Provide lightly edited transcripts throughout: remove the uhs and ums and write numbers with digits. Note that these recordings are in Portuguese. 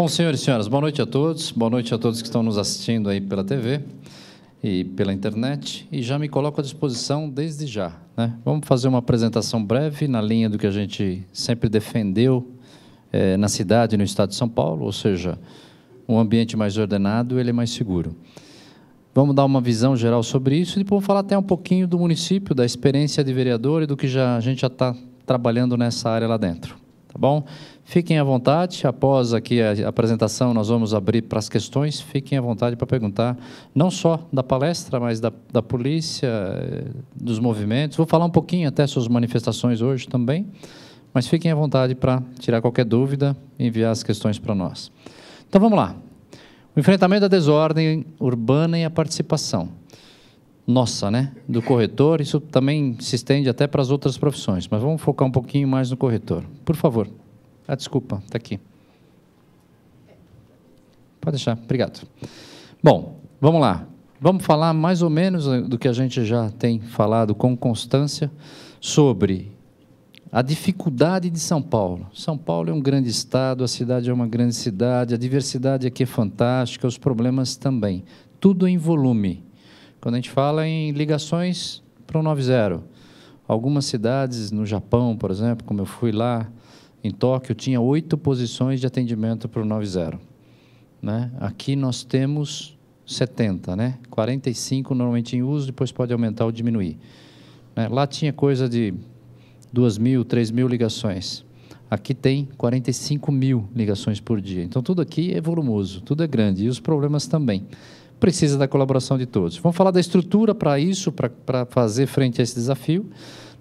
Bom, senhores e senhoras, boa noite a todos. Boa noite a todos que estão nos assistindo aí pela TV e pela internet. E já me coloco à disposição desde já, né? Vamos fazer uma apresentação breve na linha do que a gente sempre defendeu na cidade e no estado de São Paulo, ou seja, um ambiente mais ordenado, ele é mais seguro. Vamos dar uma visão geral sobre isso e depois vamos falar até um pouquinho do município, da experiência de vereador e do que a gente já está trabalhando nessa área lá dentro. Tá bom? Fiquem à vontade, após aqui a apresentação nós vamos abrir para as questões, fiquem à vontade para perguntar, não só da palestra, mas da polícia, dos movimentos, vou falar um pouquinho até suas manifestações hoje também, mas fiquem à vontade para tirar qualquer dúvida e enviar as questões para nós. Então vamos lá, o enfrentamento da desordem urbana e a participação. Nossa, né? Do corretor, isso também se estende até para as outras profissões, mas vamos focar um pouquinho mais no corretor. Por favor. Ah, desculpa, está aqui. Pode deixar, obrigado. Bom, vamos lá. Vamos falar mais ou menos do que a gente já tem falado com constância sobre a dificuldade de São Paulo. São Paulo é um grande estado, a cidade é uma grande cidade, a diversidade aqui é fantástica, os problemas também. Tudo em volume. Quando a gente fala em ligações para o 90, algumas cidades no Japão, por exemplo, como eu fui lá, em Tóquio, tinha 8 posições de atendimento para o 90. Né? Aqui nós temos 70, né? 45 normalmente em uso, depois pode aumentar ou diminuir. Né? Lá tinha coisa de 2.000, 3.000 ligações. Aqui tem 45.000 ligações por dia. Então, tudo aqui é volumoso, tudo é grande, e os problemas também. Precisa da colaboração de todos. Vamos falar da estrutura para isso, para fazer frente a esse desafio.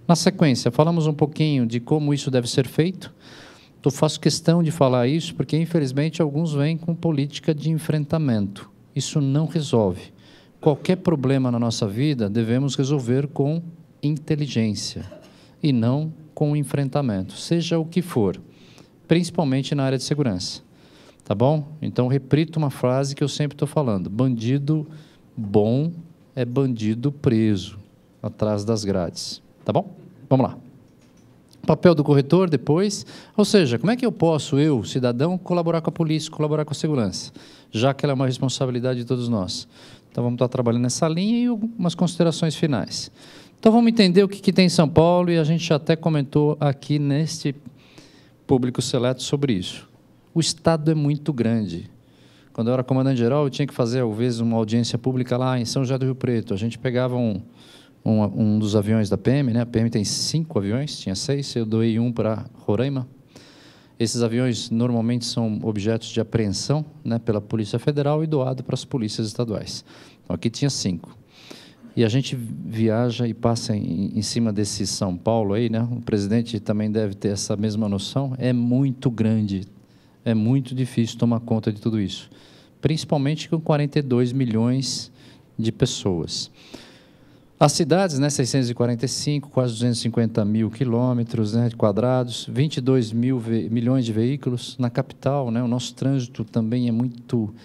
Na sequência, falamos um pouquinho de como isso deve ser feito. Eu faço questão de falar isso, porque, infelizmente, alguns vêm com política de enfrentamento. Isso não resolve. Qualquer problema na nossa vida, devemos resolver com inteligência, e não com enfrentamento, seja o que for, principalmente na área de segurança. Tá bom? Então, repito uma frase que eu sempre estou falando. Bandido bom é bandido preso, atrás das grades. Tá bom? Vamos lá. Papel do corretor depois. Ou seja, como é que eu posso, eu, cidadão, colaborar com a polícia, colaborar com a segurança? Já que ela é uma responsabilidade de todos nós. Então, vamos estar trabalhando nessa linha e algumas considerações finais. Então, vamos entender o que tem em São Paulo e a gente já até comentou aqui neste público seleto sobre isso. O Estado é muito grande. Quando eu era comandante-geral, eu tinha que fazer, às vezes, uma audiência pública lá em São José do Rio Preto. A gente pegava um dos aviões da PM, né? A PM tem 5 aviões, tinha 6, eu doei um para Roraima. Esses aviões, normalmente, são objetos de apreensão, né, pela Polícia Federal e doado para as polícias estaduais. Então, aqui tinha 5. E a gente viaja e passa em cima desse São Paulo aí, né? O presidente também deve ter essa mesma noção. É muito grande. É muito difícil tomar conta de tudo isso, principalmente com 42 milhões de pessoas. As cidades, né, 645, quase 250 mil quilômetros, né, quadrados, 22 milhões de veículos. Na capital, né, o nosso trânsito também é muito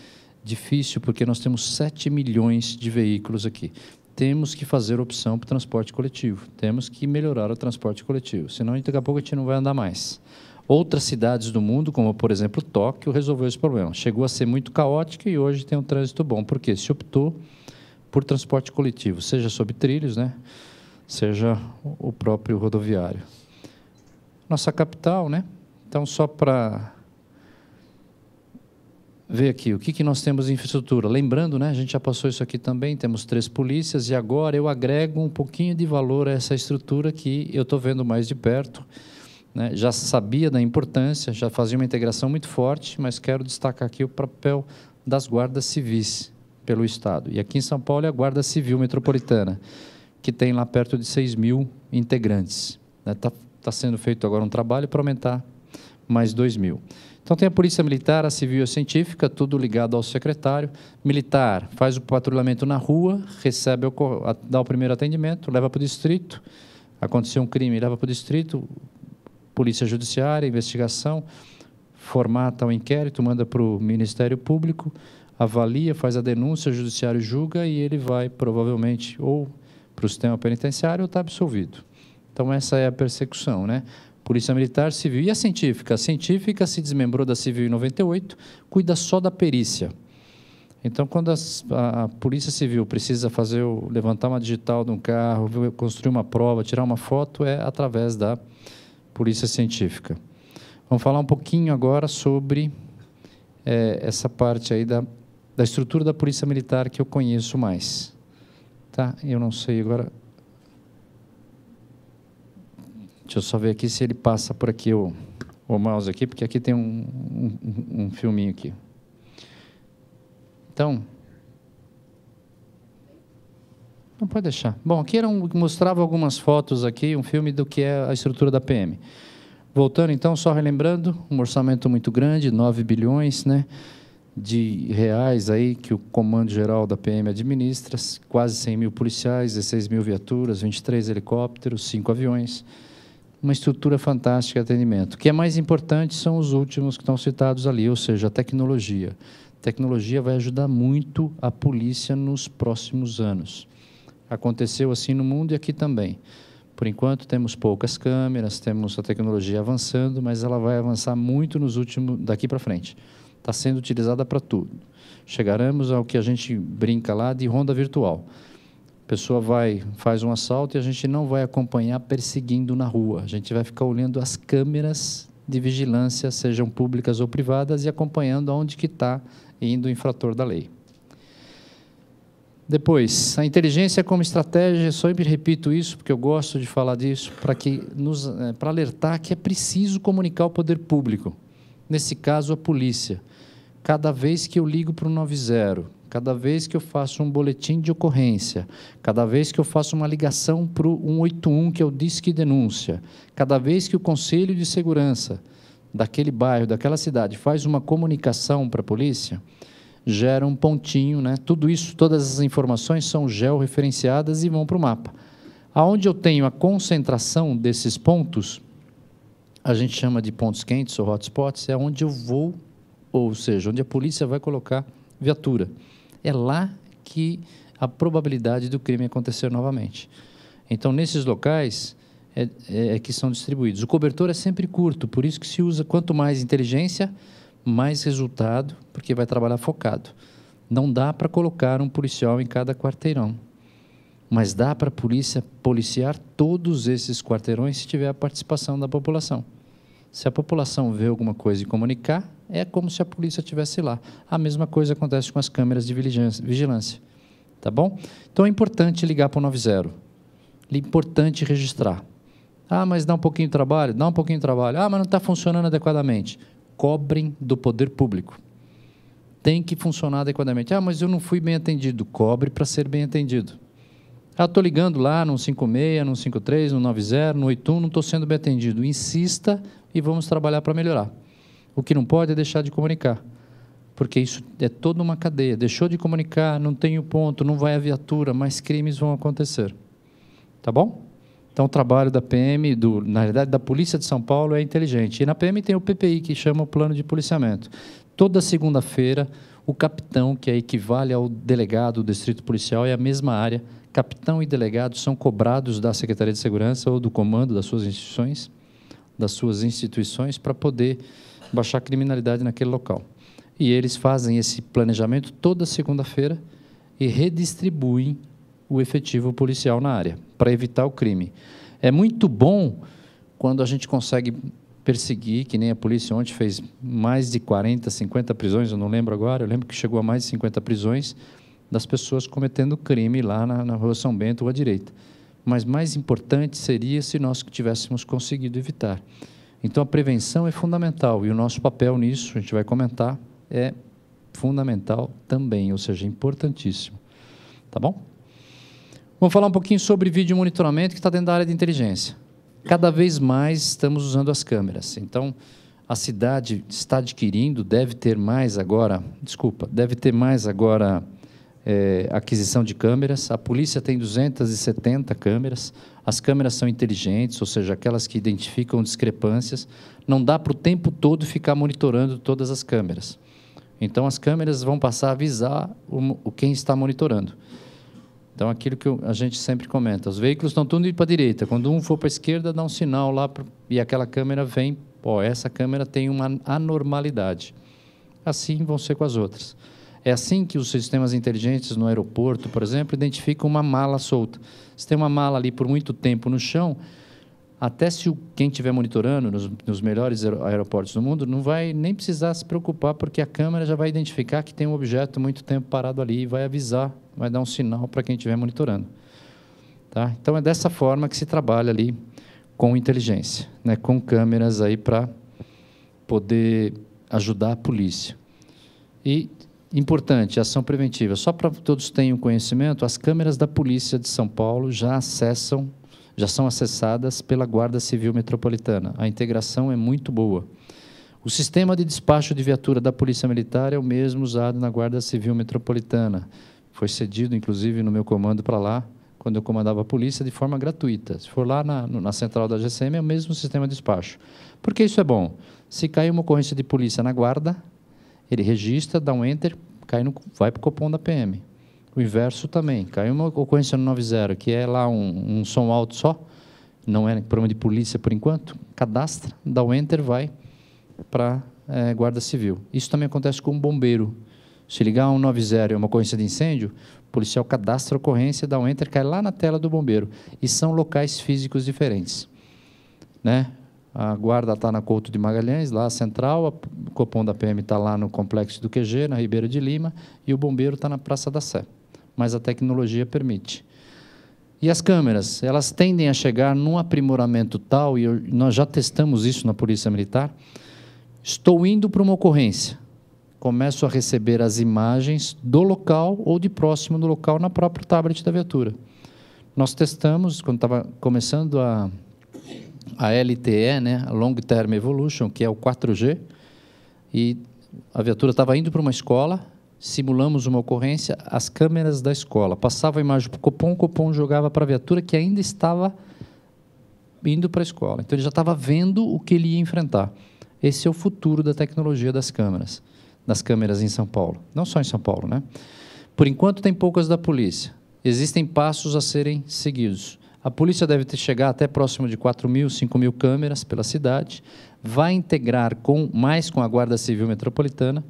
difícil, porque nós temos 7 milhões de veículos aqui. Temos que fazer opção para o transporte coletivo, temos que melhorar o transporte coletivo, senão daqui a pouco a gente não vai andar mais. Outras cidades do mundo, como, por exemplo, Tóquio, resolveu esse problema. Chegou a ser muito caótica e hoje tem um trânsito bom. Por quê? Se optou por transporte coletivo, seja sob trilhos, né? Seja o próprio rodoviário. Nossa capital, né? Então, só para ver aqui, o que nós temos em infraestrutura. Lembrando, né? A gente já passou isso aqui também, temos 3 polícias, e agora eu agrego um pouquinho de valor a essa estrutura que eu estou vendo mais de perto. Né, já sabia da importância, já fazia uma integração muito forte, mas quero destacar aqui o papel das guardas civis pelo Estado. E aqui em São Paulo é a Guarda Civil Metropolitana, que tem lá perto de 6.000 integrantes. Tá sendo feito agora um trabalho para aumentar mais 2.000. Então, tem a Polícia Militar, a Civil e a Científica, tudo ligado ao secretário. Militar faz o patrulhamento na rua, recebe, dá o primeiro atendimento, leva para o distrito, aconteceu um crime, leva para o distrito, Polícia Judiciária, investigação, formata o inquérito, manda para o Ministério Público, avalia, faz a denúncia, o Judiciário julga e ele vai, provavelmente, ou para o sistema penitenciário ou está absolvido. Então, essa é a persecução, né? Polícia Militar, Civil. E a científica? A científica se desmembrou da Civil em 98, cuida só da perícia. Então, quando a Polícia Civil precisa levantar uma digital de um carro, construir uma prova, tirar uma foto, é através da Polícia Científica. Vamos falar um pouquinho agora sobre essa parte aí da estrutura da Polícia Militar que eu conheço mais. Tá? Eu não sei agora... Deixa eu só ver aqui se ele passa por aqui o mouse aqui, porque aqui tem um filminho aqui. Então, não pode deixar. Bom, aqui mostrava algumas fotos aqui, um filme do que é a estrutura da PM. Voltando, então, só relembrando, um orçamento muito grande, 9 bilhões, né, de reais aí que o Comando Geral da PM administra, quase 100 mil policiais, 16 mil viaturas, 23 helicópteros, 5 aviões, uma estrutura fantástica de atendimento. O que é mais importante são os últimos que estão citados ali, ou seja, a tecnologia. A tecnologia vai ajudar muito a polícia nos próximos anos. Aconteceu assim no mundo e aqui também. Por enquanto, temos poucas câmeras, temos a tecnologia avançando, mas ela vai avançar muito daqui para frente. Está sendo utilizada para tudo. Chegaremos ao que a gente brinca lá de ronda virtual. A pessoa faz um assalto e a gente não vai acompanhar perseguindo na rua. A gente vai ficar olhando as câmeras de vigilância, sejam públicas ou privadas, e acompanhando aonde que está indo o infrator da lei. Depois, a inteligência como estratégia, eu sempre repito isso, porque eu gosto de falar disso, para alertar que é preciso comunicar ao poder público, nesse caso a polícia. Cada vez que eu ligo para o 90, cada vez que eu faço um boletim de ocorrência, cada vez que eu faço uma ligação para o 181, que é o Disque Denúncia, cada vez que o Conselho de Segurança daquele bairro, daquela cidade, faz uma comunicação para a polícia, gera um pontinho, né? Tudo isso, todas as informações são georreferenciadas e vão para o mapa. Aonde eu tenho a concentração desses pontos, a gente chama de pontos quentes ou hotspots, é onde eu vou, ou seja, onde a polícia vai colocar viatura. É lá que a probabilidade do crime acontecer novamente. Então, nesses locais que são distribuídos. O cobertor é sempre curto, por isso que se usa quanto mais inteligência, mais resultado, porque vai trabalhar focado. Não dá para colocar um policial em cada quarteirão, mas dá para a polícia policiar todos esses quarteirões se tiver a participação da população. Se a população vê alguma coisa e comunicar, é como se a polícia estivesse lá. A mesma coisa acontece com as câmeras de vigilância. Tá bom? Então, é importante ligar para o 90. É importante registrar. Ah, mas dá um pouquinho de trabalho? Dá um pouquinho de trabalho. Ah, mas não está funcionando adequadamente. Cobrem do poder público. Tem que funcionar adequadamente. Ah, mas eu não fui bem atendido. Cobre para ser bem atendido. Ah, estou ligando lá no 56, no 53, no 90, no 81, não estou sendo bem atendido. Insista e vamos trabalhar para melhorar. O que não pode é deixar de comunicar, porque isso é toda uma cadeia. Deixou de comunicar, não tem o ponto, não vai a viatura, mais crimes vão acontecer. Tá bom? Então, o trabalho da PM, na realidade, da Polícia de São Paulo é inteligente. E na PM tem o PPI, que chama o Plano de Policiamento. Toda segunda-feira, o capitão, que equivale ao delegado do Distrito Policial, é a mesma área. Capitão e delegado são cobrados da Secretaria de Segurança ou do comando das suas instituições para poder baixar a criminalidade naquele local. E eles fazem esse planejamento toda segunda-feira e redistribuem o efetivo policial na área, para evitar o crime. É muito bom quando a gente consegue perseguir, que nem a polícia ontem fez mais de 40, 50 prisões, eu não lembro agora, eu lembro que chegou a mais de 50 prisões das pessoas cometendo crime lá na Rua São Bento ou à direita. Mas mais importante seria se nós tivéssemos conseguido evitar. Então, a prevenção é fundamental, e o nosso papel nisso, a gente vai comentar, é fundamental também, ou seja, importantíssimo. Tá bom? Vamos falar um pouquinho sobre vídeo monitoramento, que está dentro da área de inteligência. Cada vez mais estamos usando as câmeras. Então, a cidade está adquirindo, deve ter mais agora aquisição de câmeras. A polícia tem 270 câmeras. As câmeras são inteligentes, ou seja, aquelas que identificam discrepâncias. Não dá para o tempo todo ficar monitorando todas as câmeras. Então, as câmeras vão passar a avisar quem está monitorando. Então, aquilo que a gente sempre comenta, os veículos estão tudo indo para a direita, quando um for para a esquerda, dá um sinal lá, e aquela câmera vem, essa câmera tem uma anormalidade. Assim vão ser com as outras. É assim que os sistemas inteligentes no aeroporto, por exemplo, identificam uma mala solta. Se tem uma mala ali por muito tempo no chão, até se quem estiver monitorando nos melhores aeroportos do mundo, não vai nem precisar se preocupar, porque a câmera já vai identificar que tem um objeto muito tempo parado ali e vai avisar, vai dar um sinal para quem estiver monitorando. Tá? Então, é dessa forma que se trabalha ali com inteligência, né? Com câmeras aí para poder ajudar a polícia. E, importante, ação preventiva. Só para que todos tenham conhecimento, as câmeras da Polícia de São Paulo já são acessadas pela Guarda Civil Metropolitana. A integração é muito boa. O sistema de despacho de viatura da Polícia Militar é o mesmo usado na Guarda Civil Metropolitana. Foi cedido, inclusive, no meu comando para lá, quando eu comandava a polícia, de forma gratuita. Se for lá na central da GCM, é o mesmo sistema de despacho. Por que isso é bom? Se cair uma ocorrência de polícia na guarda, ele registra, dá um enter, vai para o Copom da PM. O inverso também. Caiu uma ocorrência no 90, que é lá um som alto só, não é problema de polícia por enquanto, cadastra, dá o enter, vai para a Guarda Civil. Isso também acontece com um bombeiro. Se ligar um 90 é uma ocorrência de incêndio, o policial cadastra a ocorrência, dá um enter, cai lá na tela do bombeiro. E são locais físicos diferentes. Né? A guarda está na Couto de Magalhães, lá a central, o Copom da PM está lá no Complexo do QG, na Ribeira de Lima, e o bombeiro está na Praça da Sé. Mas a tecnologia permite. E as câmeras, elas tendem a chegar num aprimoramento tal, e nós já testamos isso na Polícia Militar. Estou indo para uma ocorrência, começo a receber as imagens do local ou de próximo do local na própria tablet da viatura. Nós testamos, quando estava começando a LTE, né, a Long Term Evolution, que é o 4G, e a viatura estava indo para uma escola, simulamos uma ocorrência, as câmeras da escola, passava a imagem para o Copom jogava para a viatura que ainda estava indo para a escola. Então, ele já estava vendo o que ele ia enfrentar. Esse é o futuro da tecnologia das câmeras em São Paulo. Não só em São Paulo, né? Por enquanto, tem poucas da polícia. Existem passos a serem seguidos. A polícia deve chegar até próximo de 4.000, 5.000 câmeras pela cidade, vai integrar mais com a Guarda Civil Metropolitana,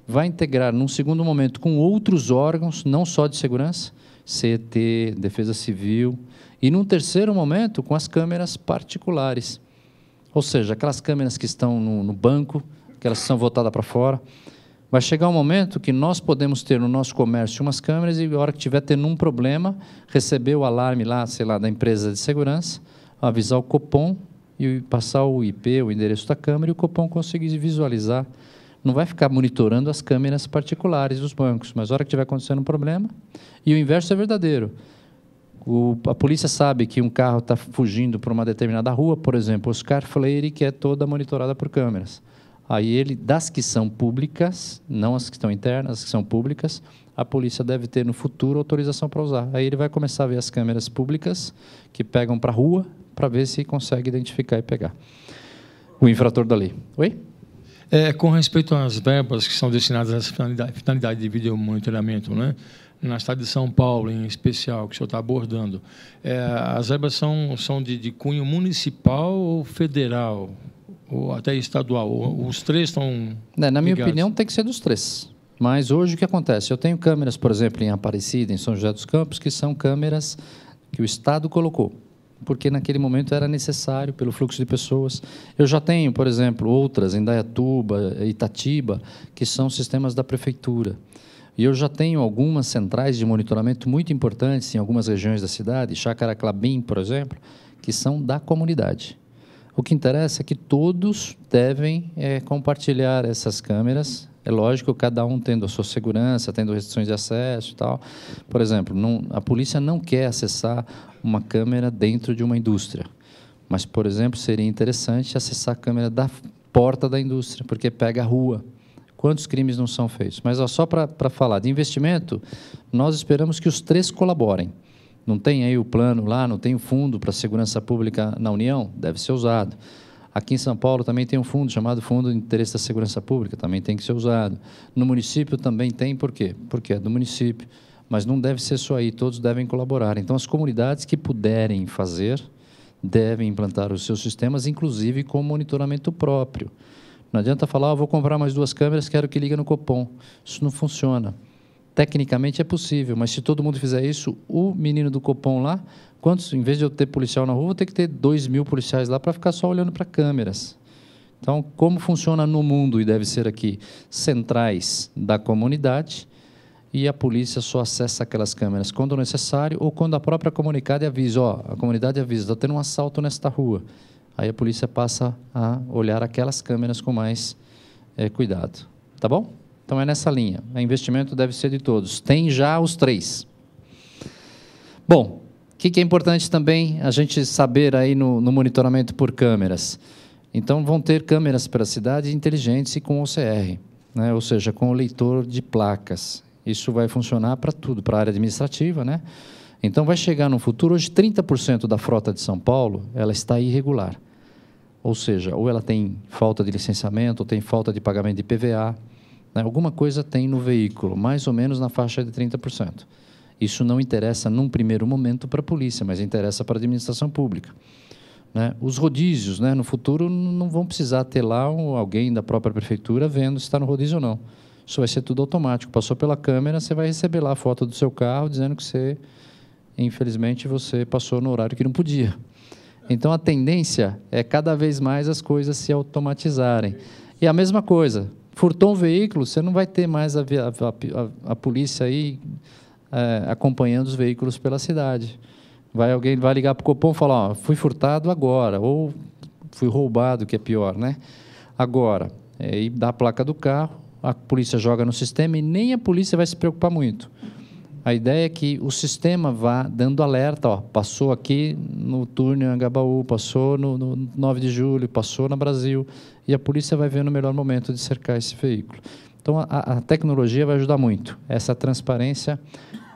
vai integrar, num segundo momento, com outros órgãos, não só de segurança, CET, Defesa Civil, e, num terceiro momento, com as câmeras particulares. Ou seja, aquelas câmeras que estão no banco, aquelas que são voltadas para fora. Vai chegar um momento que nós podemos ter no nosso comércio umas câmeras e, na hora que estiver tendo um problema, receber o alarme lá, sei lá, da empresa de segurança, avisar o Copom e passar o IP, o endereço da câmera, e o Copom conseguir visualizar. Não vai ficar monitorando as câmeras particulares dos bancos, mas na hora que estiver acontecendo um problema, e o inverso é verdadeiro. A polícia sabe que um carro está fugindo por uma determinada rua, por exemplo, Oscar Freire, que é toda monitorada por câmeras. Aí, das que são públicas, não as que estão internas, as que são públicas, a polícia deve ter no futuro autorização para usar. Aí ele vai começar a ver as câmeras públicas que pegam para a rua, para ver se consegue identificar e pegar o infrator da lei. Oi? Com respeito às verbas que são destinadas a essa finalidade de vídeo monitoramento, né? Na cidade de São Paulo, em especial, que o senhor está abordando, as verbas são de cunho municipal ou federal, ou até estadual? Os três estão na minha ligados? opinião, tem que ser dos três. Mas hoje o que acontece? Eu tenho câmeras, por exemplo, em Aparecida, em São José dos Campos, que são câmeras que o Estado colocou, porque naquele momento era necessário pelo fluxo de pessoas. Eu já tenho, por exemplo, outras em Dayatuba, Itatiba, que são sistemas da prefeitura. E eu já tenho algumas centrais de monitoramento muito importantes em algumas regiões da cidade, Chácara-Clabim, por exemplo, que são da comunidade. O que interessa é que todos devem compartilhar essas câmeras. É lógico, cada um tendo a sua segurança, tendo restrições de acesso e tal. Por exemplo, a polícia não quer acessar uma câmera dentro de uma indústria. Mas, por exemplo, seria interessante acessar a câmera da porta da indústria, porque pega a rua. Quantos crimes não são feitos? Mas só para falar de investimento, nós esperamos que os três colaborem. Não tem aí o plano lá, não tem o fundo para a segurança pública na União? Deve ser usado. Aqui em São Paulo também tem um fundo chamado Fundo de Interesse da Segurança Pública, também tem que ser usado. No município também tem, por quê? Porque é do município. Mas não deve ser só aí, todos devem colaborar. Então, as comunidades que puderem fazer, devem implantar os seus sistemas, inclusive com monitoramento próprio. Não adianta falar, vou comprar mais 2 câmeras, quero que ligue no Copom. Isso não funciona. Tecnicamente é possível, mas se todo mundo fizer isso, o menino do Copom lá, em vez de eu ter policial na rua, vou ter que ter 2.000 policiais lá para ficar só olhando para câmeras. Então, como funciona no mundo, e deve ser aqui, centrais da comunidade, e a polícia só acessa aquelas câmeras quando necessário ou quando a própria comunidade avisa, a comunidade avisa, está tendo um assalto nesta rua. Aí a polícia passa a olhar aquelas câmeras com mais cuidado. Tá bom? Então é nessa linha. O investimento deve ser de todos. Tem já os 3. Bom, o que é importante também a gente saber aí no monitoramento por câmeras? Então vão ter câmeras para a cidade inteligentes e com OCR, né? Ou seja, com o leitor de placas. Isso vai funcionar para tudo, para a área administrativa, né? Então, vai chegar no futuro, hoje 30% da frota de São Paulo, ela está irregular. Ou seja, ou ela tem falta de licenciamento, ou tem falta de pagamento de PVA, né? Alguma coisa tem no veículo, mais ou menos na faixa de 30%. Isso não interessa, num primeiro momento, para a polícia, mas interessa para a administração pública, né? Os rodízios, né, no futuro, não vão precisar ter lá alguém da própria prefeitura vendo se está no rodízio ou não. Isso vai ser tudo automático. Passou pela câmera, você vai receber lá a foto do seu carro, dizendo que você, infelizmente, você passou no horário que não podia. Então, a tendência é cada vez mais as coisas se automatizarem. E a mesma coisa, furtou um veículo, você não vai ter mais a polícia aí acompanhando os veículos pela cidade. Alguém vai ligar para o Copom e falar, fui furtado agora, ou fui roubado, que é pior, né? Agora, e dá a placa do carro, a polícia joga no sistema e nem a polícia vai se preocupar muito. A ideia é que o sistema vá dando alerta, passou aqui no túnel Anhangabaú, passou no 9 de julho, passou na Brasil, e a polícia vai ver no melhor momento de cercar esse veículo. Então, a tecnologia vai ajudar muito. Essa transparência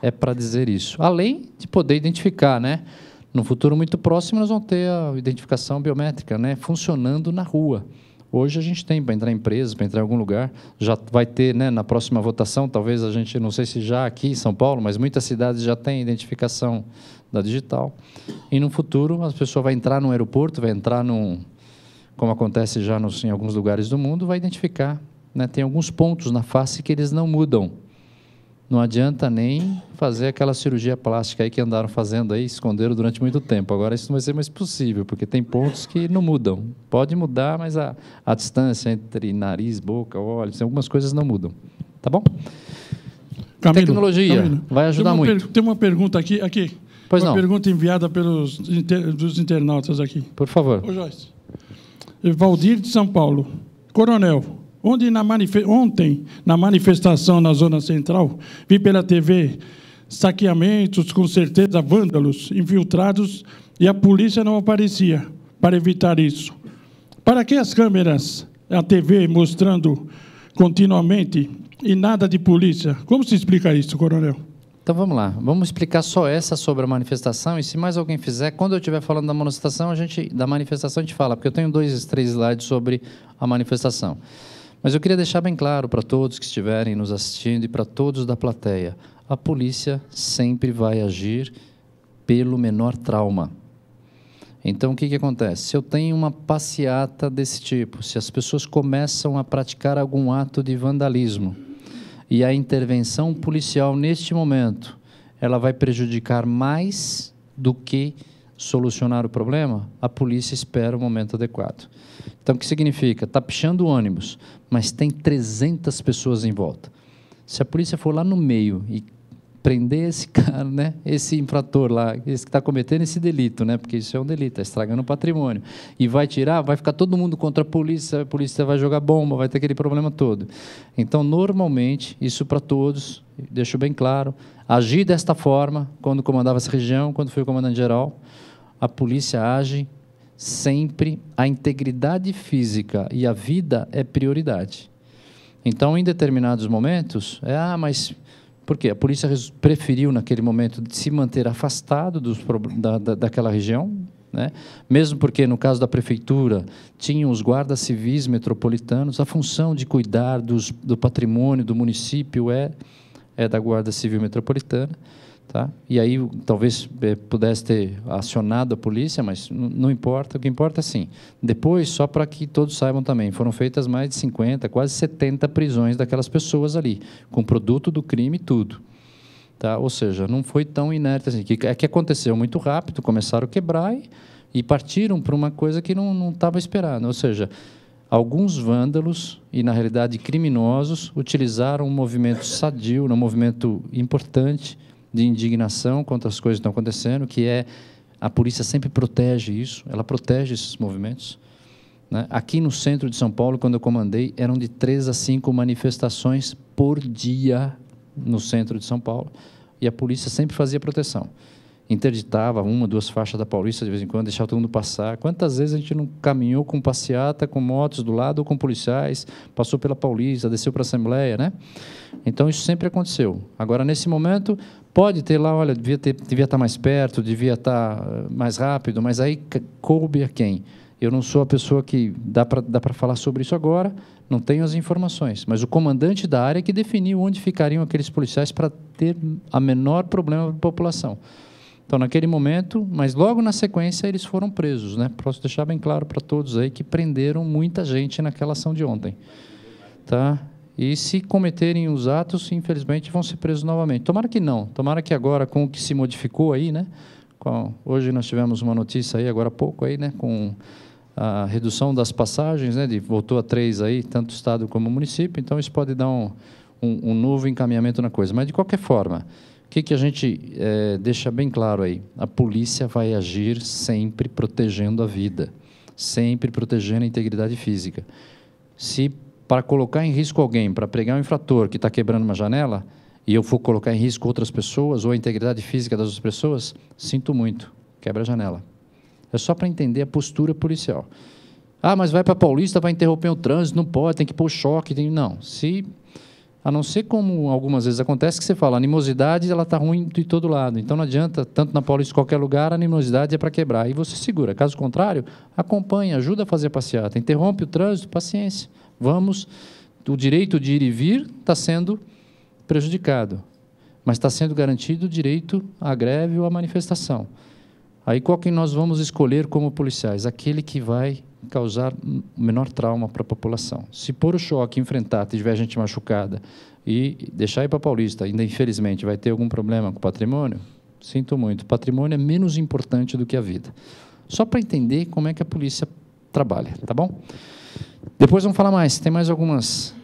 é para dizer isso. Além de poder identificar, né? No futuro muito próximo, nós vamos ter a identificação biométrica, né, funcionando na rua. Hoje a gente tem para entrar em empresas, para entrar em algum lugar, já vai ter, né, na próxima votação, talvez a gente, não sei se já aqui em São Paulo, mas muitas cidades já têm identificação da digital. E no futuro, a pessoa vai entrar no aeroporto, vai entrar como acontece já em alguns lugares do mundo, vai identificar, né, tem alguns pontos na face que eles não mudam. Não adianta nem fazer aquela cirurgia plástica aí que andaram fazendo aí, esconderam durante muito tempo. Agora isso não vai ser mais possível, porque tem pontos que não mudam. Pode mudar, mas a distância entre nariz, boca, olhos, algumas coisas não mudam. Tá bom? Camilo, tecnologia vai ajudar muito. Tem uma pergunta aqui. Pois uma não. Pergunta enviada dos internautas aqui. Por favor. Ô, Joyce. Valdir de São Paulo. Coronel, ontem, na manifestação na Zona Central, vi pela TV saqueamentos, com certeza vândalos, infiltrados, e a polícia não aparecia para evitar isso. Para que as câmeras, a TV mostrando continuamente e nada de polícia? Como se explica isso, coronel? Então, vamos lá. Vamos explicar só essa sobre a manifestação, e se mais alguém fizer, quando eu estiver falando da manifestação, a gente fala, porque eu tenho 2, 3 slides sobre a manifestação. Mas eu queria deixar bem claro para todos que estiverem nos assistindo e para todos da plateia, a polícia sempre vai agir pelo menor trauma. Então, o que acontece? Se eu tenho uma passeata desse tipo, se as pessoas começam a praticar algum ato de vandalismo, e a intervenção policial, neste momento, ela vai prejudicar mais do que solucionar o problema, a polícia espera o momento adequado. Então, o que significa? Está pichando o ônibus, mas tem 300 pessoas em volta. Se a polícia for lá no meio e prender esse cara, né, esse infrator lá, esse que está cometendo esse delito, né, porque isso é um delito, está estragando o patrimônio, e vai tirar, vai ficar todo mundo contra a polícia vai jogar bomba, vai ter aquele problema todo. Então, normalmente, isso para todos, deixo bem claro, agir desta forma, quando comandava essa região, quando fui o comandante-geral, a polícia age sempre, a integridade física e a vida é prioridade. Então, em determinados momentos, mas por quê? A polícia preferiu, naquele momento, se manter afastado daquela região, né? Mesmo porque, no caso da prefeitura, tinham os guardas civis metropolitanos, a função de cuidar do patrimônio do município é é da Guarda Civil Metropolitana. Tá? E aí, talvez pudesse ter acionado a polícia, mas não importa. O que importa é assim. Depois, só para que todos saibam também, foram feitas mais de 50, quase 70 prisões daquelas pessoas ali, com produto do crime e tudo. Tá? Ou seja, não foi tão inerte assim. É que aconteceu muito rápido, começaram a quebrar e partiram para uma coisa que não estava esperando. Ou seja, alguns vândalos e, na realidade, criminosos utilizaram um movimento sadio, um movimento importante de indignação contra as coisas que estão acontecendo, que é a polícia sempre protege isso, ela protege esses movimentos. Né? Aqui no centro de São Paulo, quando eu comandei, eram de 3 a 5 manifestações por dia no centro de São Paulo, e a polícia sempre fazia proteção. Interditava 1, 2 faixas da Paulista de vez em quando, deixava todo mundo passar. Quantas vezes a gente não caminhou com passeata, com motos do lado ou com policiais, passou pela Paulista, desceu para a Assembleia, né? Então, isso sempre aconteceu. Agora, nesse momento, pode ter lá, olha, devia estar mais perto, devia estar mais rápido, mas aí coube a quem? Eu não sou a pessoa que dá para falar sobre isso agora, não tenho as informações, mas o comandante da área que definiu onde ficariam aqueles policiais para ter a menor problema para a população. Então, naquele momento, mas logo na sequência, eles foram presos, né? Posso deixar bem claro para todos aí que prenderam muita gente naquela ação de ontem. Tá? E se cometerem os atos, infelizmente, vão ser presos novamente. Tomara que não. Tomara que agora, com o que se modificou aí, né? Hoje nós tivemos uma notícia aí, agora há pouco, aí, né? Com a redução das passagens, né? Voltou a 3 aí, tanto Estado como município. Então, isso pode dar um novo encaminhamento na coisa. Mas, de qualquer forma, o que a gente deixa bem claro aí? A polícia vai agir sempre protegendo a vida, sempre protegendo a integridade física. Se para colocar em risco alguém, para pegar um infrator que está quebrando uma janela, e eu for colocar em risco outras pessoas, ou a integridade física das outras pessoas, sinto muito, quebra a janela. É só para entender a postura policial. Ah, mas vai para a Paulista, vai interromper o trânsito, não pode, tem que pôr choque. Não, a não ser como algumas vezes acontece, que você fala, a animosidade ela está ruim de todo lado. Então, não adianta, tanto na Paulista qualquer lugar, a animosidade é para quebrar. Aí você segura. Caso contrário, acompanha, ajuda a fazer a passeata. Interrompe o trânsito, paciência. O direito de ir e vir está sendo prejudicado, mas está sendo garantido o direito à greve ou à manifestação. Aí, qual que nós vamos escolher como policiais? Aquele que vai causar o menor trauma para a população. Se pôr o choque, enfrentar, tiver gente machucada e deixar ir para a Paulista, ainda infelizmente vai ter algum problema com o patrimônio, sinto muito, o patrimônio é menos importante do que a vida. Só para entender como é que a polícia trabalha, tá bom? Depois vamos falar mais, tem mais algumas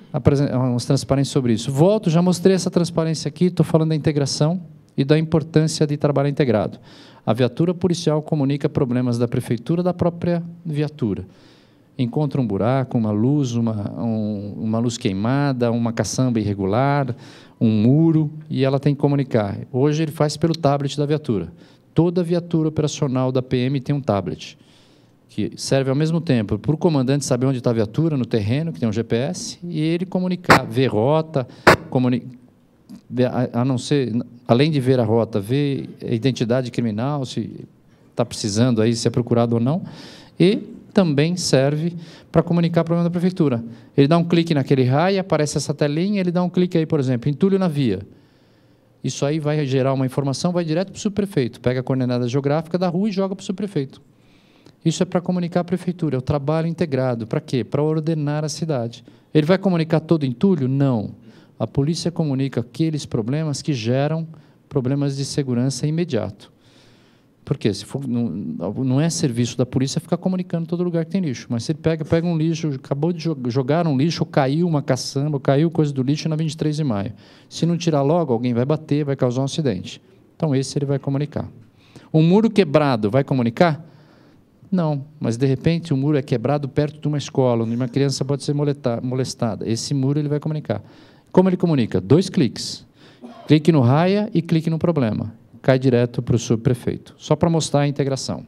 transparências sobre isso. Volto, já mostrei essa transparência aqui, estou falando da integração e da importância de trabalho integrado. A viatura policial comunica problemas da prefeitura da própria viatura. Encontra um buraco, uma luz, uma luz queimada, uma caçamba irregular, um muro, e ela tem que comunicar. Hoje ele faz pelo tablet da viatura. Toda viatura operacional da PM tem um tablet, que serve ao mesmo tempo para o comandante saber onde está a viatura, no terreno, que tem um GPS, e ele comunicar, ver rota, além de ver a rota, ver a identidade criminal, se está precisando aí, se é procurado ou não, e também serve para comunicar o problema da prefeitura. Ele dá um clique naquele raio, aparece essa telinha, ele dá um clique aí, por exemplo, entulho na via. Isso aí vai gerar uma informação, vai direto para o subprefeito, pega a coordenada geográfica da rua e joga para o subprefeito. Isso é para comunicar a prefeitura, é o trabalho integrado. Para quê? Para ordenar a cidade. Ele vai comunicar todo entulho? Não. A polícia comunica aqueles problemas que geram problemas de segurança imediato. Por quê? Não é serviço da polícia ficar comunicando em todo lugar que tem lixo, mas se ele pega um lixo, acabou de jogar um lixo, ou caiu uma caçamba, ou caiu coisa do lixo na 23 de maio. Se não tirar logo, alguém vai bater, vai causar um acidente. Então, esse ele vai comunicar. Um muro quebrado vai comunicar? Não, mas, de repente, o muro é quebrado perto de uma escola, onde uma criança pode ser molestada. Esse muro ele vai comunicar. Como ele comunica? 2 cliques. Clique no raia e clique no problema. Cai direto para o subprefeito. Só para mostrar a integração.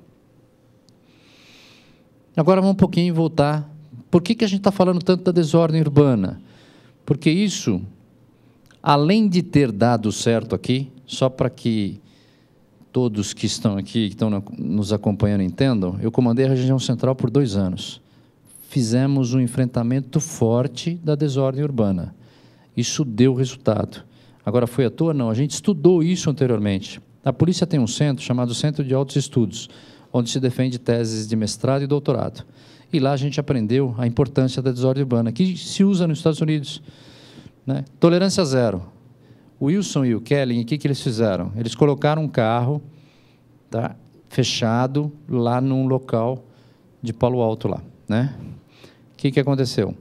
Agora vamos um pouquinho voltar. Por que a gente está falando tanto da desordem urbana? Porque isso, além de ter dado certo aqui, só para que todos que estão aqui, que estão nos acompanhando, entendam, eu comandei a região central por 2 anos. Fizemos um enfrentamento forte da desordem urbana. Isso deu resultado. Agora, foi à toa? Não, a gente estudou isso anteriormente. A polícia tem um centro chamado Centro de Altos Estudos, onde se defende teses de mestrado e doutorado. E lá a gente aprendeu a importância da desordem urbana, que se usa nos Estados Unidos, né? Tolerância zero. O Wilson e o Kelly, o que eles fizeram? Eles colocaram um carro, tá, fechado lá num local de Palo Alto lá, né? O que aconteceu?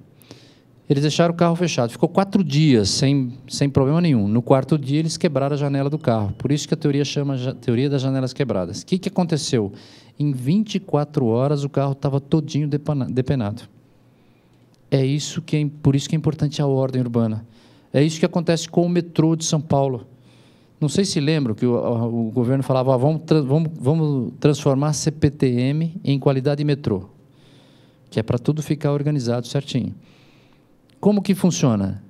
Eles deixaram o carro fechado. Ficou 4 dias sem problema nenhum. No 4º dia, eles quebraram a janela do carro. Por isso que a teoria chama teoria das janelas quebradas. O que aconteceu? Em 24 horas, o carro estava todinho depenado. Por isso que é importante a ordem urbana. É isso que acontece com o metrô de São Paulo. Não sei se lembram que o governo falava, vamos transformar a CPTM em qualidade metrô, que é para tudo ficar organizado certinho. Como que funciona?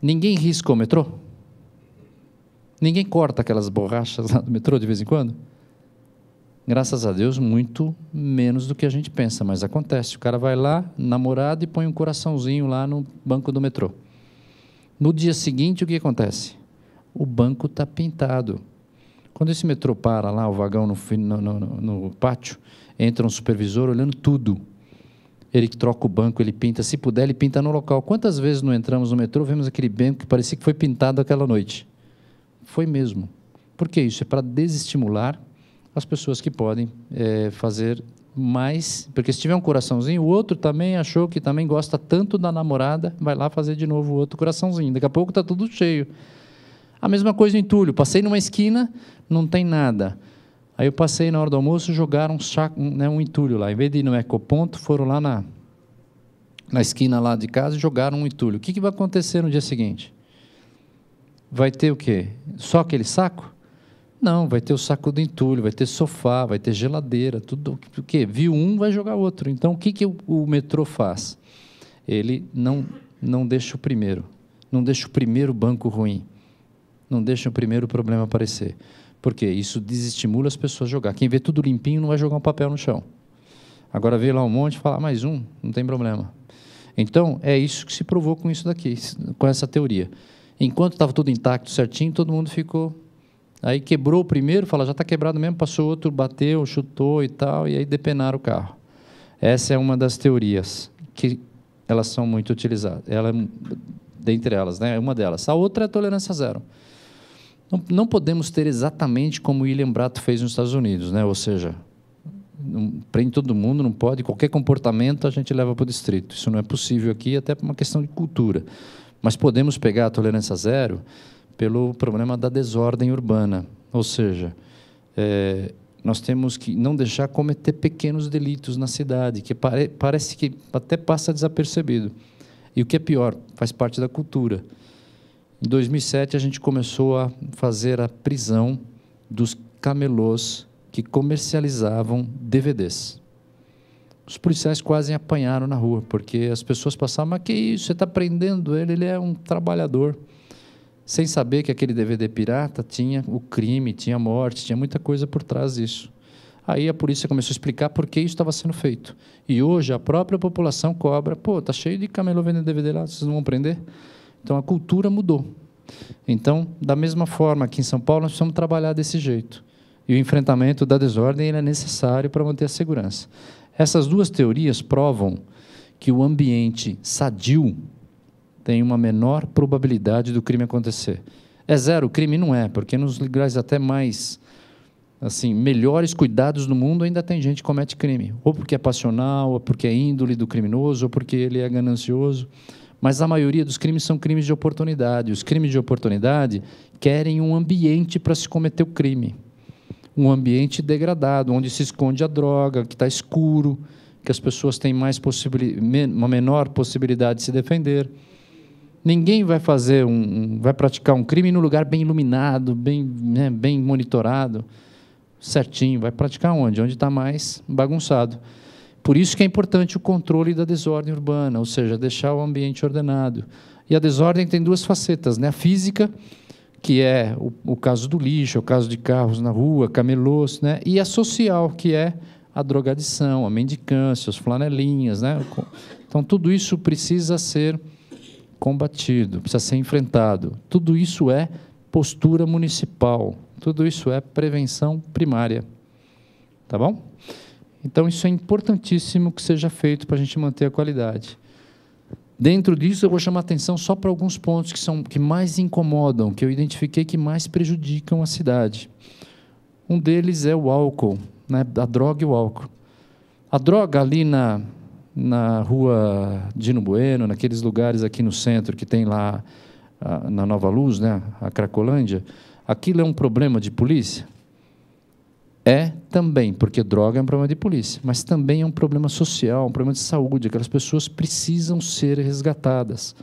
Ninguém risca o metrô? Ninguém corta aquelas borrachas lá do metrô de vez em quando? Graças a Deus, muito menos do que a gente pensa, mas acontece. O cara vai lá, namorado, e põe um coraçãozinho lá no banco do metrô. No dia seguinte, o que acontece? O banco está pintado. Quando esse metrô para lá, o vagão no pátio, entra um supervisor olhando tudo. Ele troca o banco, ele pinta, se puder, ele pinta no local. Quantas vezes não entramos no metrô, vemos aquele banco que parecia que foi pintado aquela noite? Foi mesmo. Por que isso? É para desestimular as pessoas que podem fazer mais, porque se tiver um coraçãozinho, o outro também achou que também gosta tanto da namorada, vai lá fazer de novo o outro coraçãozinho. Daqui a pouco está tudo cheio. A mesma coisa em Túlio. Passei numa esquina, não tem nada. Aí eu passei na hora do almoço, jogaram um entulho lá. Em vez de ir no ecoponto, foram lá na esquina lá de casa e jogaram um entulho. O que vai acontecer no dia seguinte? Vai ter o quê? Só aquele saco? Não, vai ter o saco do entulho, vai ter sofá, vai ter geladeira, tudo. O quê? Viu um, vai jogar outro. Então, o que o metrô faz? Ele não deixa o primeiro. Não deixa o primeiro banco ruim. Não deixa o primeiro problema aparecer. Por quê? Isso desestimula as pessoas a jogar. Quem vê tudo limpinho não vai jogar um papel no chão. Agora vê lá um monte e fala, mais um, não tem problema. Então, é isso que se provou com isso daqui, com essa teoria. Enquanto estava tudo intacto, certinho, todo mundo ficou... Aí quebrou o primeiro, fala, já está quebrado mesmo, passou outro, bateu, chutou e tal, e aí depenaram o carro. Essa é uma das teorias que elas são muito utilizadas. Dentre elas, né? Uma delas. A outra é a tolerância zero. Não podemos ter exatamente como o William Bratto fez nos Estados Unidos, né? Ou seja, prende todo mundo, não pode, qualquer comportamento a gente leva para o distrito. Isso não é possível aqui, até por uma questão de cultura. Mas podemos pegar a tolerância zero pelo problema da desordem urbana. Ou seja, nós temos que não deixar cometer pequenos delitos na cidade, que parece que até passa desapercebido. E o que é pior, faz parte da cultura. Em 2007, a gente começou a fazer a prisão dos camelôs que comercializavam DVDs. Os policiais quase apanharam na rua, porque as pessoas passavam, mas que isso, você está prendendo ele é um trabalhador. Sem saber que aquele DVD pirata tinha o crime, tinha a morte, tinha muita coisa por trás disso. Aí a polícia começou a explicar por que isso estava sendo feito. E hoje a própria população cobra, pô, está cheio de camelô vendendo DVD lá, vocês não vão prender? Então a cultura mudou. Então, da mesma forma, aqui em São Paulo, nós precisamos trabalhar desse jeito. E o enfrentamento da desordem ele é necessário para manter a segurança. Essas duas teorias provam que o ambiente sadio tem uma menor probabilidade do crime acontecer. É zero, o crime não é, porque nos lugares até mais, assim, melhores cuidados do mundo, ainda tem gente que comete crime. Ou porque é passional, ou porque é índole do criminoso, ou porque ele é ganancioso. Mas a maioria dos crimes são crimes de oportunidade. Os crimes de oportunidade querem um ambiente para se cometer o crime. Um ambiente degradado, onde se esconde a droga, que está escuro, que as pessoas têm uma menor possibilidade de se defender. Ninguém vai vai praticar um crime num lugar bem iluminado, bem monitorado, certinho. Vai praticar onde? Onde está mais bagunçado. Por isso que é importante o controle da desordem urbana, ou seja, deixar o ambiente ordenado. E a desordem tem duas facetas, né? A física, que é o caso do lixo, o caso de carros na rua, camelôs, né? E a social, que é a drogadição, a mendicância, as flanelinhas, né? Então, tudo isso precisa ser combatido, precisa ser enfrentado. Tudo isso é postura municipal, tudo isso é prevenção primária. Tá bom? Então, isso é importantíssimo que seja feito para a gente manter a qualidade. Dentro disso, eu vou chamar atenção só para alguns pontos que mais incomodam, que eu identifiquei que mais prejudicam a cidade. Um deles é o álcool, né? A droga e o álcool. A droga ali na rua Dino Bueno, naqueles lugares aqui no centro, que tem lá na Nova Luz, né? A Cracolândia, aquilo é um problema de polícia? É também, porque droga é um problema de polícia, mas também é um problema social, um problema de saúde. Aquelas pessoas precisam ser resgatadas.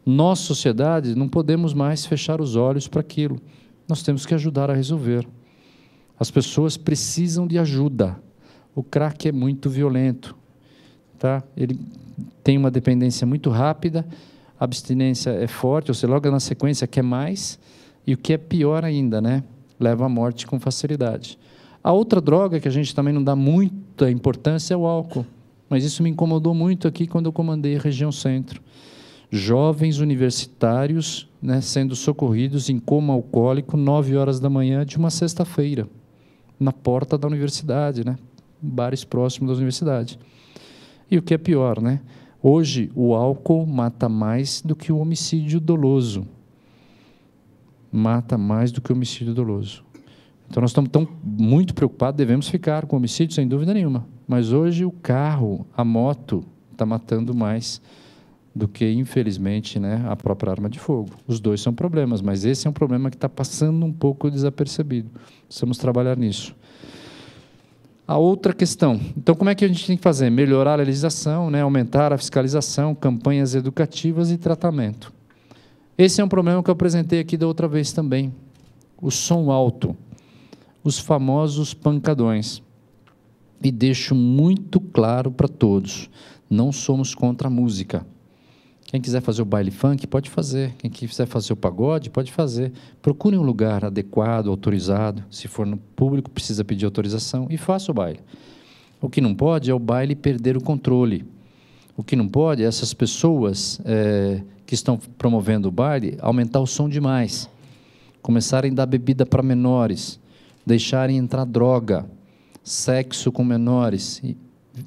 Nós, sociedade, não podemos mais fechar os olhos para aquilo. Nós temos que ajudar a resolver. As pessoas precisam de ajuda. O crack é muito violento, tá? Ele tem uma dependência muito rápida, a abstinência é forte, ou seja, logo na sequência quer mais, e o que é pior ainda, né? Leva à morte com facilidade. A outra droga que a gente também não dá muita importância é o álcool, mas isso me incomodou muito aqui quando eu comandei a região centro. Jovens universitários, né, sendo socorridos em coma alcoólico 9 horas da manhã de uma sexta-feira, na porta da universidade, né, bares próximos da universidade. E o que é pior, né? Hoje o álcool mata mais do que o homicídio doloso. Mata mais do que o homicídio doloso. Então, nós estamos muito preocupados, devemos ficar com homicídio, sem dúvida nenhuma. Mas hoje o carro, a moto, está matando mais do que, infelizmente, né, a própria arma de fogo. Os dois são problemas, mas esse é um problema que está passando um pouco desapercebido. Precisamos trabalhar nisso. A outra questão, então, como é que a gente tem que fazer? Melhorar a legislação, né, aumentar a fiscalização, campanhas educativas e tratamento. Esse é um problema que eu apresentei aqui da outra vez também. O som alto. Os famosos pancadões. E deixo muito claro para todos, não somos contra a música. Quem quiser fazer o baile funk, pode fazer. Quem quiser fazer o pagode, pode fazer. Procure um lugar adequado, autorizado. Se for no público, precisa pedir autorização e faça o baile. O que não pode é o baile perder o controle. O que não pode é essas pessoas que estão promovendo o baile aumentar o som demais, começarem a dar bebida para menores, deixarem entrar droga, sexo com menores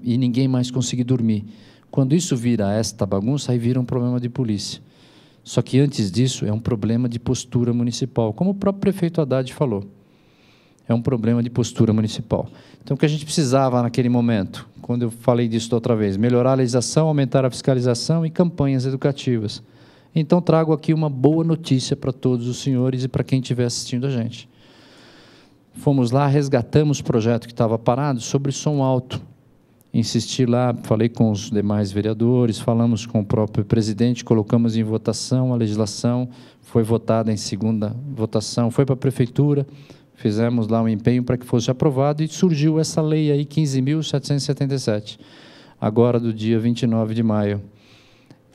e ninguém mais conseguir dormir. Quando isso vira esta bagunça, aí vira um problema de polícia. Só que antes disso é um problema de postura municipal, como o próprio prefeito Haddad falou. É um problema de postura municipal. Então, o que a gente precisava naquele momento, quando eu falei disso da outra vez, melhorar a legislação, aumentar a fiscalização e campanhas educativas. Então, trago aqui uma boa notícia para todos os senhores e para quem estiver assistindo a gente. Fomos lá, resgatamos o projeto que estava parado sobre som alto. Insisti lá, falei com os demais vereadores, falamos com o próprio presidente, colocamos em votação a legislação, foi votada em segunda votação, foi para a prefeitura, fizemos lá um empenho para que fosse aprovado e surgiu essa lei aí, 15.777, agora do dia 29 de maio.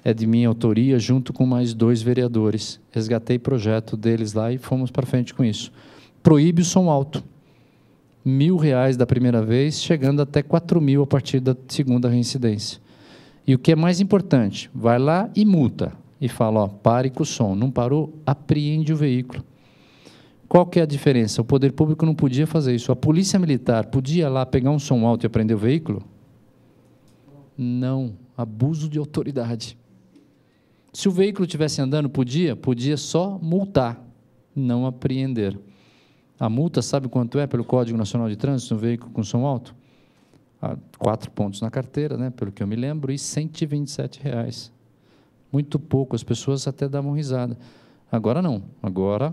É de minha autoria, junto com mais 2 vereadores. Resgatei projeto deles lá e fomos para frente com isso. Proíbe o som alto. R$1.000 da primeira vez, chegando até 4.000 a partir da segunda reincidência. E o que é mais importante, vai lá e multa. E fala, ó, pare com o som. Não parou, apreende o veículo. Qual que é a diferença? O poder público não podia fazer isso. A polícia militar podia lá pegar um som alto e apreender o veículo? Não. Abuso de autoridade. Se o veículo estivesse andando, podia? Podia só multar, não apreender. A multa, sabe quanto é pelo Código Nacional de Trânsito, um veículo com som alto? 4 pontos na carteira, né, pelo que eu me lembro, e R$127. Muito pouco, as pessoas até davam risada. Agora não, agora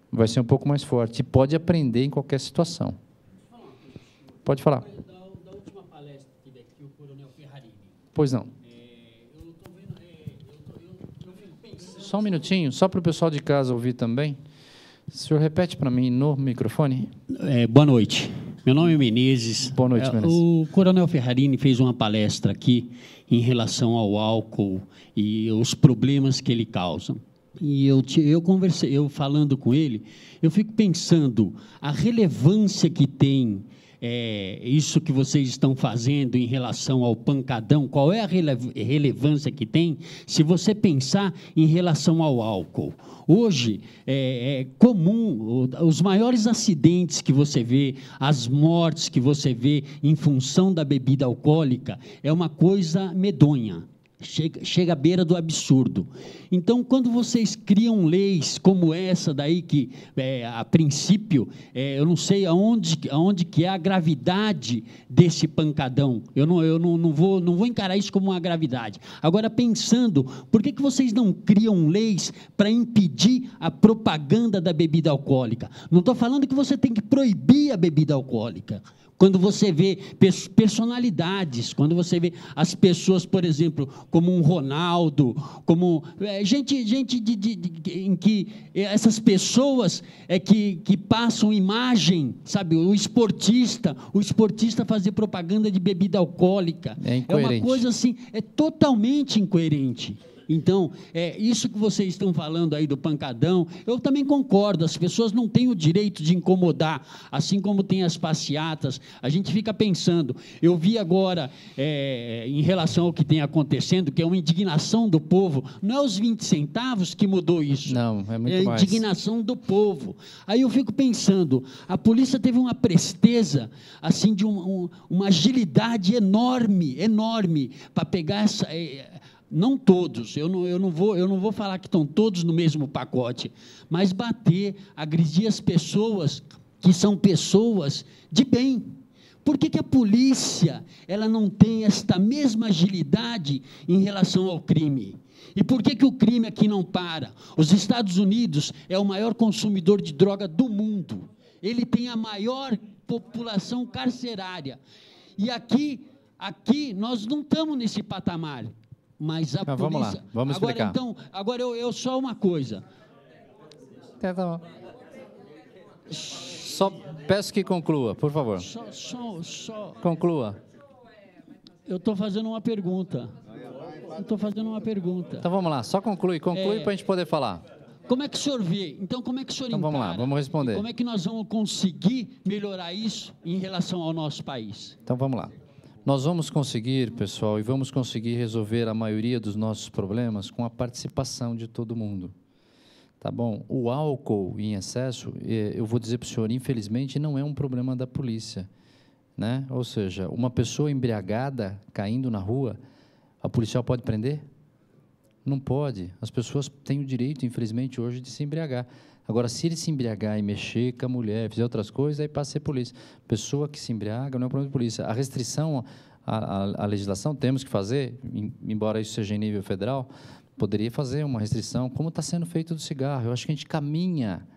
vai ser um pouco mais forte. E pode aprender em qualquer situação. Pode falar. Da última palestra que teve aqui, o Coronel Ferrarini. Pois não. Eu estou vendo, eu fico pensando... Só um minutinho, só para o pessoal de casa ouvir também. O senhor repete para mim no microfone? Boa noite. Meu nome é Menezes. Boa noite, Menezes. O Coronel Ferrarini fez uma palestra aqui em relação ao álcool e os problemas que ele causa. E eu conversei, falando com ele, eu fico pensando a relevância que tem isso que vocês estão fazendo em relação ao pancadão, qual é a relevância que tem se você pensar em relação ao álcool? Hoje, é comum, os maiores acidentes que você vê, as mortes que você vê em função da bebida alcoólica, é uma coisa medonha. Chega à beira do absurdo. Então, quando vocês criam leis como essa daí, que, a princípio, eu não sei aonde que é a gravidade desse pancadão, eu não vou encarar isso como uma gravidade. Agora, pensando, por que vocês não criam leis para impedir a propaganda da bebida alcoólica? Não estou falando que você tem que proibir a bebida alcoólica. Quando você vê personalidades, quando você vê as pessoas, por exemplo, como um Ronaldo, como gente em que essas pessoas que passam imagem, sabe, o esportista fazer propaganda de bebida alcoólica, é uma coisa assim, é totalmente incoerente. Então, isso que vocês estão falando aí do pancadão, eu também concordo, as pessoas não têm o direito de incomodar, assim como tem as passeatas, a gente fica pensando, eu vi agora, em relação ao que tem acontecendo, que é uma indignação do povo, não é os 20 centavos que mudou isso. Não, é muito mais. É a indignação do povo. Aí eu fico pensando, a polícia teve uma presteza, assim, de uma agilidade enorme, para pegar essa... Não todos, eu não vou falar que estão todos no mesmo pacote, mas bater, agredir as pessoas que são pessoas de bem. Por que a polícia ela não tem esta mesma agilidade em relação ao crime? E por que o crime aqui não para? Os Estados Unidos é o maior consumidor de droga do mundo. Ele tem a maior população carcerária. E aqui nós não estamos nesse patamar. Mas a polícia... Vamos lá, vamos explicar. Então, agora eu só uma coisa. Tá bom. Só peço que conclua, por favor. Só. Conclua. Eu estou fazendo uma pergunta. Então vamos lá, só conclui para a gente poder falar. Como é que o senhor vê? Então, como é que o senhor encara? Vamos lá, vamos responder. Como é que nós vamos conseguir melhorar isso em relação ao nosso país? Então vamos lá. Nós vamos conseguir, pessoal, e vamos conseguir resolver a maioria dos nossos problemas com a participação de todo mundo. Tá bom? O álcool em excesso, eu vou dizer para o senhor, infelizmente, não é um problema da polícia, né? Ou seja, uma pessoa embriagada caindo na rua, a policial pode prender? Não pode. As pessoas têm o direito, infelizmente, hoje, de se embriagar. Agora, se ele se embriagar e mexer com a mulher, fizer outras coisas, aí passa a ser polícia. Pessoa que se embriaga não é um problema de polícia. A restrição à legislação temos que fazer, embora isso seja em nível federal, poderia fazer uma restrição, como está sendo feito do cigarro. Eu acho que a gente caminha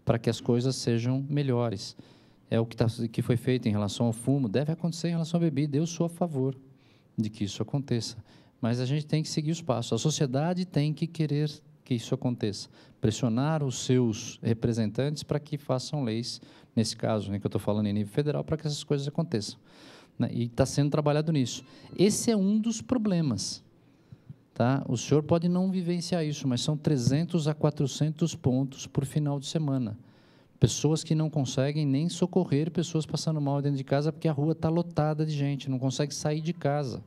para que as coisas sejam melhores. É o que foi feito em relação ao fumo, deve acontecer em relação à bebida. Eu sou a favor de que isso aconteça. Mas a gente tem que seguir os passos. A sociedade tem que querer que isso aconteça. Pressionar os seus representantes para que façam leis, nesse caso, né, que eu estou falando em nível federal, para que essas coisas aconteçam. Né? E está sendo trabalhado nisso. Esse é um dos problemas. Tá? O senhor pode não vivenciar isso, mas são 300 a 400 pontos por final de semana. Pessoas que não conseguem nem socorrer pessoas passando mal dentro de casa porque a rua está lotada de gente, não consegue sair de casa.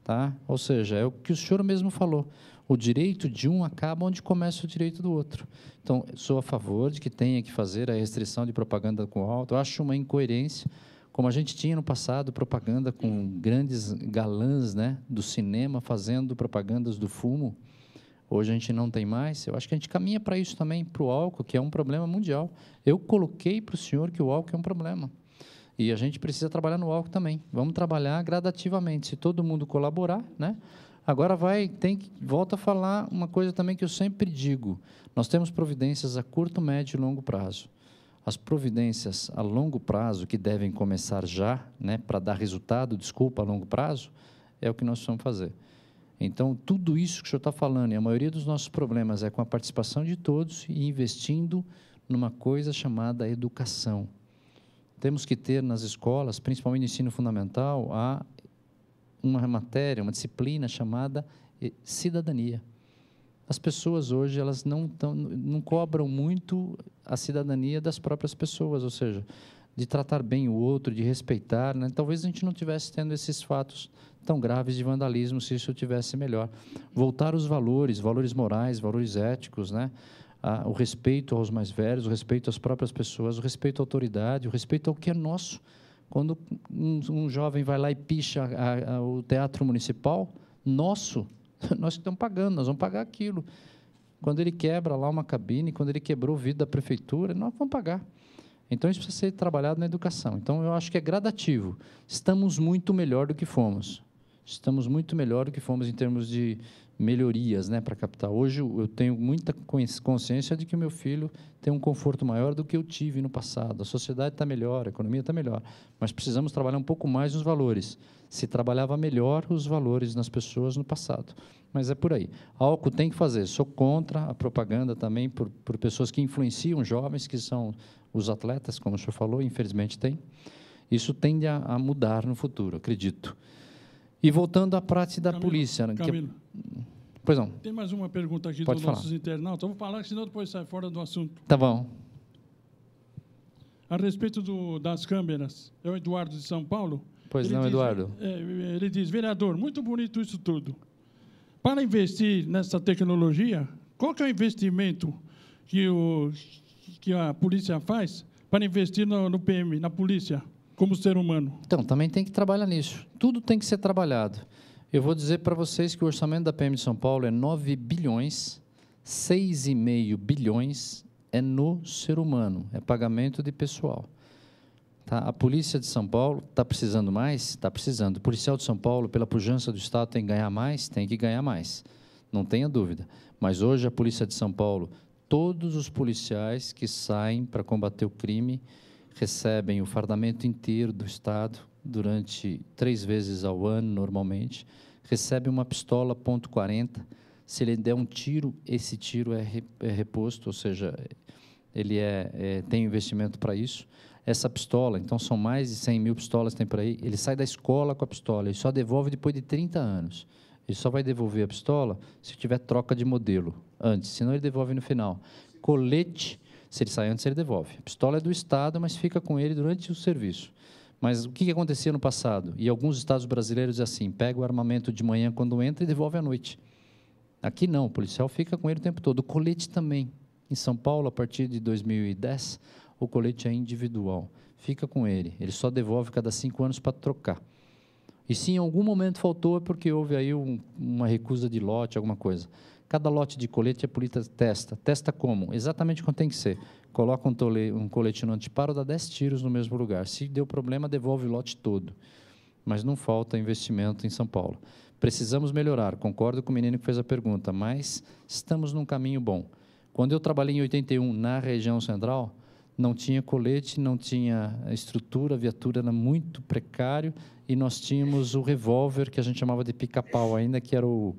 Tá? Ou seja, é o que o senhor mesmo falou. O direito de um acaba onde começa o direito do outro. Então, sou a favor de que tenha que fazer a restrição de propaganda com álcool. Eu acho uma incoerência, como a gente tinha no passado, propaganda com grandes galãs, né, do cinema fazendo propagandas do fumo. Hoje a gente não tem mais. Eu acho que a gente caminha para isso também, para o álcool, que é um problema mundial. Eu coloquei para o senhor que o álcool é um problema. E a gente precisa trabalhar no álcool também. Vamos trabalhar gradativamente. Se todo mundo colaborar, né? Agora volta a falar uma coisa também que eu sempre digo. Nós temos providências a curto, médio e longo prazo. As providências a longo prazo, que devem começar já, né, para dar resultado, a longo prazo, é o que nós vamos fazer. Então, tudo isso que o senhor está falando, e a maioria dos nossos problemas é com a participação de todos e investindo numa coisa chamada educação. Temos que ter nas escolas, principalmente no ensino fundamental, uma matéria, uma disciplina chamada cidadania. As pessoas hoje elas não cobram muito a cidadania das próprias pessoas, ou seja, de tratar bem o outro, de respeitar, né? Talvez a gente não tivesse tendo esses fatos tão graves de vandalismo se isso tivesse melhor. Voltar os valores morais, valores éticos, né? O respeito aos mais velhos, o respeito às próprias pessoas, o respeito à autoridade, o respeito ao que é nosso. Quando um jovem vai lá e picha o teatro municipal, nosso, nós estamos pagando, nós vamos pagar aquilo. Quando ele quebra lá uma cabine, quando ele quebrou o vidro da prefeitura, nós vamos pagar. Então, isso precisa ser trabalhado na educação. Então, eu acho que é gradativo. Estamos muito melhor do que fomos. Estamos muito melhor do que fomos em termos de melhorias, né, para a capital. Hoje, eu tenho muita consciência de que o meu filho tem um conforto maior do que eu tive no passado. A sociedade está melhor, a economia está melhor. Mas precisamos trabalhar um pouco mais nos valores. Se trabalhava melhor os valores nas pessoas no passado. Mas é por aí. Álcool tem que fazer. Sou contra a propaganda também por pessoas que influenciam jovens, que são os atletas, como o senhor falou, infelizmente tem. Isso tende a mudar no futuro, acredito. E voltando à prática da polícia. Camilo, pois não. tem mais uma pergunta aqui Pode dos falar. nossos internautas. Eu vou falar, senão depois sai fora do assunto. Tá bom. A respeito das câmeras, é o Eduardo de São Paulo. Pois não, Eduardo. Ele diz, vereador, muito bonito isso tudo. Para investir nessa tecnologia, qual que é o investimento que a polícia faz para investir no PM, na polícia, como ser humano? Então, também tem que trabalhar nisso. Tudo tem que ser trabalhado. Eu vou dizer para vocês que o orçamento da PM de São Paulo é 9 bilhões, 6,5 bilhões é no ser humano, é pagamento de pessoal. Tá? A Polícia de São Paulo está precisando mais? Está precisando. O policial de São Paulo, pela pujança do Estado, tem que ganhar mais? Tem que ganhar mais. Não tenha dúvida. Mas hoje a Polícia de São Paulo, todos os policiais que saem para combater o crime recebem o fardamento inteiro do Estado durante 3 vezes ao ano, normalmente. Recebe uma pistola .40. Se ele der um tiro, esse tiro é reposto, ou seja, ele tem investimento para isso. Essa pistola, então são mais de 100 mil pistolas que tem por aí, ele sai da escola com a pistola, ele só devolve depois de 30 anos. Ele só vai devolver a pistola se tiver troca de modelo antes, senão ele devolve no final. Colete, se ele sai antes, ele devolve. A pistola é do Estado, mas fica com ele durante o serviço. Mas o que acontecia no passado? E alguns estados brasileiros é assim, pega o armamento de manhã quando entra e devolve à noite. Aqui não, o policial fica com ele o tempo todo. O colete também. Em São Paulo, a partir de 2010, o colete é individual. Fica com ele. Ele só devolve cada 5 anos para trocar. E se em algum momento faltou, é porque houve aí uma recusa de lote, alguma coisa. Cada lote de colete a polícia testa. Testa como? Exatamente como tem que ser. Coloca um colete no antiparo, dá 10 tiros no mesmo lugar. Se deu problema, devolve o lote todo. Mas não falta investimento em São Paulo. Precisamos melhorar. Concordo com o menino que fez a pergunta, mas estamos num caminho bom. Quando eu trabalhei em 81 na região central, não tinha colete, não tinha estrutura, a viatura era muito precário e nós tínhamos o revólver, que a gente chamava de pica-pau ainda, que era o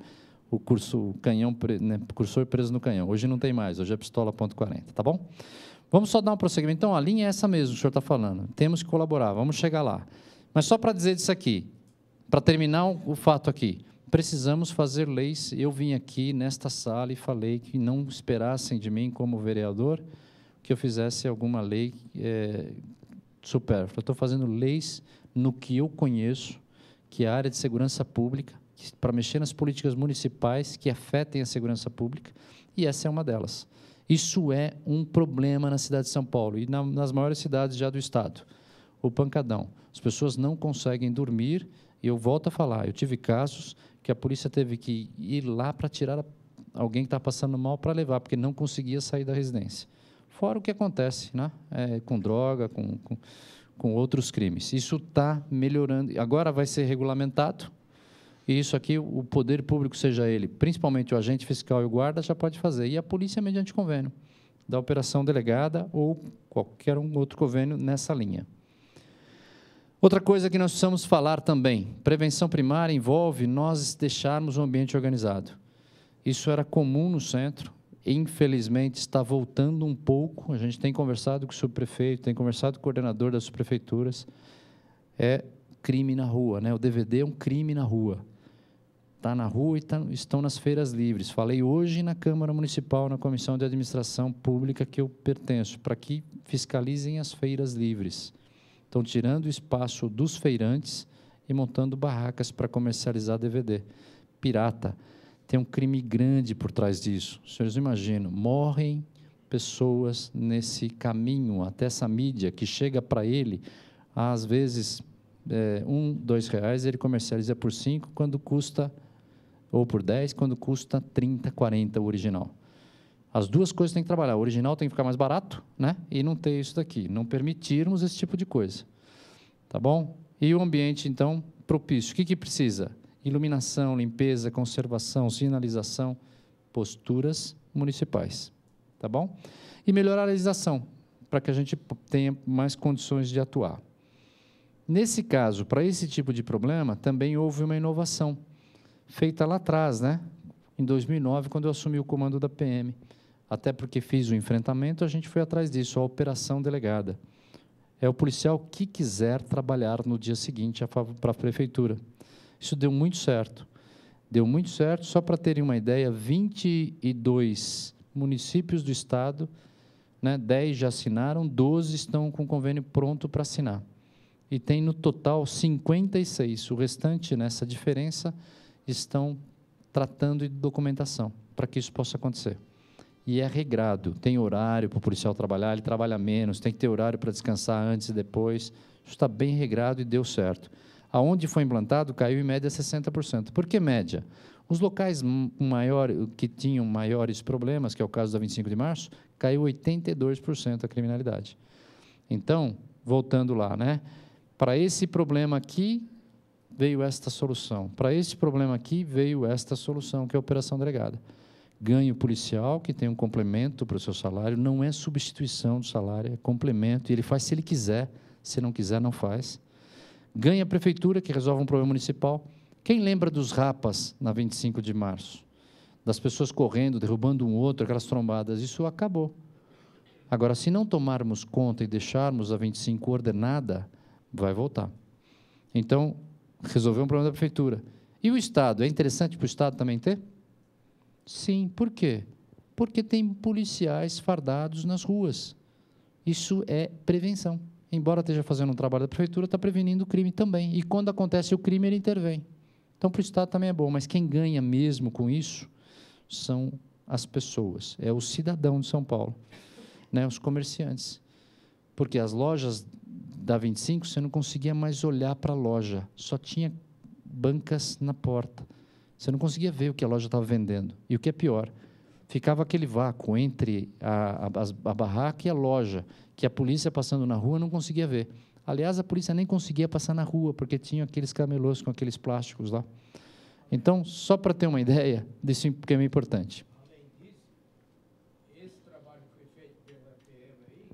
canhão, né, cursor preso no canhão. Hoje não tem mais, hoje é pistola .40, tá bom? Vamos só dar um prosseguimento. Então, a linha é essa mesmo que o senhor está falando. Temos que colaborar, vamos chegar lá. Mas só para dizer disso aqui, para terminar o fato aqui, precisamos fazer leis. Eu vim aqui nesta sala e falei que não esperassem de mim como vereador que eu fizesse alguma lei supérflua. Eu estou fazendo leis no que eu conheço, que é a área de segurança pública, para mexer nas políticas municipais que afetem a segurança pública, e essa é uma delas. Isso é um problema na cidade de São Paulo e nas maiores cidades já do Estado. O pancadão. As pessoas não conseguem dormir, e eu volto a falar, eu tive casos que a polícia teve que ir lá para tirar alguém que está passando mal para levar, porque não conseguia sair da residência. Fora o que acontece, né? Com droga, com outros crimes. Isso está melhorando. Agora vai ser regulamentado, e isso aqui, o poder público, seja ele, principalmente o agente fiscal e o guarda, já pode fazer. E a polícia, mediante convênio, da operação delegada ou qualquer outro convênio nessa linha. Outra coisa que nós precisamos falar também, prevenção primária envolve nós deixarmos o ambiente organizado. Isso era comum no centro, infelizmente está voltando um pouco, a gente tem conversado com o subprefeito, tem conversado com o coordenador das subprefeituras, é crime na rua, né? O DVD é um crime na rua. Está na rua e estão nas feiras livres. Falei hoje na Câmara Municipal, na Comissão de Administração Pública que eu pertenço, para que fiscalizem as feiras livres. Estão tirando o espaço dos feirantes e montando barracas para comercializar DVD. Pirata. Tem um crime grande por trás disso. Os senhores imaginam, morrem pessoas nesse caminho, até essa mídia que chega para ele, às vezes, R$1, R$2, ele comercializa por 5, quando custa, ou por 10, quando custa 30, 40 o original. As duas coisas têm que trabalhar. O original tem que ficar mais barato, né? E não ter isso daqui. Não permitirmos esse tipo de coisa. Tá bom? E o ambiente, então, propício. O que precisa? Iluminação, limpeza, conservação, sinalização, posturas municipais. Tá bom? E melhorar a legislação, para que a gente tenha mais condições de atuar. Nesse caso, para esse tipo de problema, também houve uma inovação, feita lá atrás, né? Em 2009, quando eu assumi o comando da PM. Até porque fiz o enfrentamento, a gente foi atrás disso, a operação delegada. É o policial que quiser trabalhar no dia seguinte para a prefeitura. Isso deu muito certo. Deu muito certo, só para terem uma ideia, 22 municípios do estado, né, 10 já assinaram, 12 estão com o convênio pronto para assinar. E tem no total 56. O restante, nessa diferença, estão tratando de documentação, para que isso possa acontecer. E é regrado, tem horário para o policial trabalhar, ele trabalha menos, tem que ter horário para descansar antes e depois. Isso está bem regrado e deu certo. Aonde foi implantado, caiu em média 60%. Por que média? Os locais que tinham maiores problemas, que é o caso da 25 de março, caiu 82% a criminalidade. Então, voltando lá, né? Para esse problema aqui, veio esta solução. Para esse problema aqui, veio esta solução, que é a operação delegada. Ganho policial, que tem um complemento para o seu salário, não é substituição do salário, é complemento, e ele faz se ele quiser, se não quiser, não faz. Ganha a prefeitura, que resolve um problema municipal. Quem lembra dos rapas na 25 de março? Das pessoas correndo, derrubando um outro, aquelas trombadas, isso acabou. Agora, se não tomarmos conta e deixarmos a 25 ordenada, vai voltar. Então, resolveu um problema da prefeitura. E o Estado? É interessante para o Estado também ter? Sim. Por quê? Porque tem policiais fardados nas ruas. Isso é prevenção. Embora esteja fazendo um trabalho da prefeitura, está prevenindo o crime também. E quando acontece o crime, ele intervém. Então, para o Estado também é bom. Mas quem ganha mesmo com isso são as pessoas. É o cidadão de São Paulo, né? Os comerciantes. Porque as lojas da 25, você não conseguia mais olhar para a loja. Só tinha bancas na porta. Você não conseguia ver o que a loja estava vendendo. E o que é pior, ficava aquele vácuo entre a barraca e a loja, que a polícia passando na rua não conseguia ver. Aliás, a polícia nem conseguia passar na rua, porque tinha aqueles camelôs com aqueles plásticos lá. Então, só para ter uma ideia disso, que é importante. Além disso, esse trabalho que foi feito pela PM aí,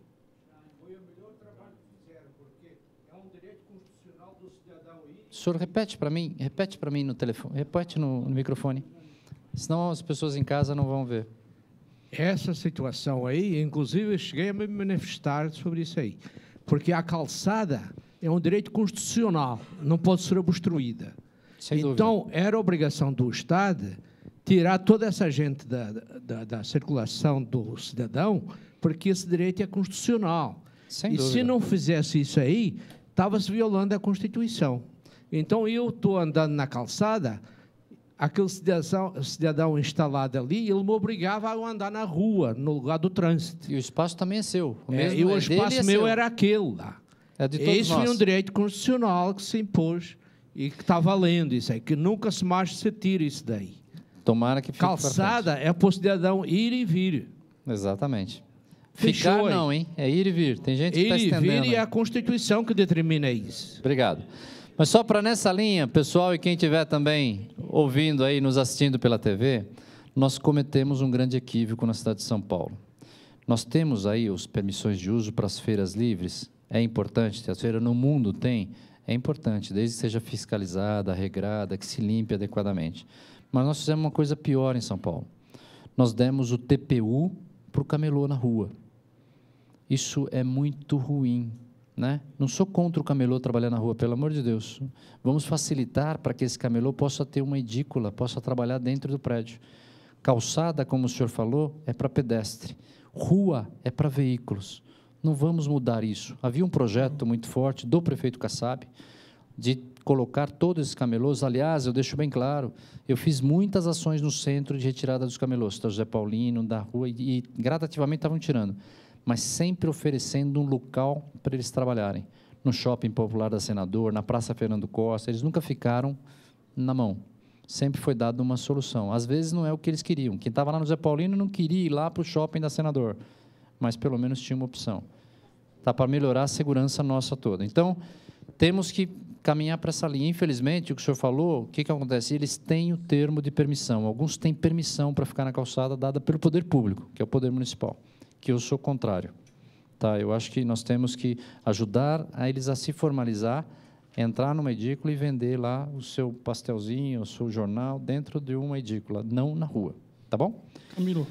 foi o melhor trabalho que fizeram, porque é um direito constitucional do cidadão ir. O senhor repete para mim no telefone, repete no microfone, senão as pessoas em casa não vão ver. Essa situação aí, inclusive, eu cheguei a me manifestar sobre isso aí, porque a calçada é um direito constitucional, não pode ser obstruída. Sem então, dúvida. era obrigação do Estado tirar toda essa gente da circulação do cidadão, porque esse direito é constitucional. Sem e dúvida. se não fizesse isso aí, estava-se violando a Constituição. Então, eu estou andando na calçada, aquele cidadão instalado ali, ele me obrigava a andar na rua, no lugar do trânsito. E o espaço também é seu. E o espaço meu era aquele lá. É de todos Esse nós. foi um direito constitucional que se impôs e que está valendo isso aí, que nunca mais se tira isso daí. Tomara que fique para Calçada é para o cidadão ir e vir. frente. Exatamente. Fechou Ficar aí. não, hein? É ir e vir. Tem gente que Ir está e estendendo. vir e é a Constituição que determina isso. Obrigado. Mas só para nessa linha, pessoal, e quem estiver também ouvindo aí, nos assistindo pela TV, nós cometemos um grande equívoco na cidade de São Paulo. Nós temos aí as permissões de uso para as feiras livres, é importante, as feiras no mundo tem, é importante, desde que seja fiscalizada, regrada, que se limpe adequadamente. Mas nós fizemos uma coisa pior em São Paulo. Nós demos o TPU para o camelô na rua. Isso é muito ruim, né? Não sou contra o camelô trabalhar na rua, pelo amor de Deus. Vamos facilitar para que esse camelô possa ter uma edícula, possa trabalhar dentro do prédio. Calçada, como o senhor falou, é para pedestre. Rua é para veículos. Não vamos mudar isso. Havia um projeto muito forte do prefeito Kassab de colocar todos esses camelôs. Aliás, eu deixo bem claro, eu fiz muitas ações no centro de retirada dos camelôs, da José Paulino, da rua, e gradativamente estavam tirando, mas sempre oferecendo um local para eles trabalharem. No Shopping Popular da Senador, na Praça Fernando Costa, eles nunca ficaram na mão. Sempre foi dada uma solução. Às vezes não é o que eles queriam. Quem estava lá no José Paulino não queria ir lá para o Shopping da Senador, mas pelo menos tinha uma opção. Tá, para melhorar a segurança nossa toda. Então, temos que caminhar para essa linha. Infelizmente, o que o senhor falou, o que acontece? Eles têm o termo de permissão. Alguns têm permissão para ficar na calçada dada pelo poder público, que é o poder municipal, que eu sou contrário. Tá? Eu acho que nós temos que ajudar a eles a se formalizar, entrar numa edícula e vender lá o seu pastelzinho, o seu jornal dentro de uma edícula, não na rua. Tá bom? Camilo,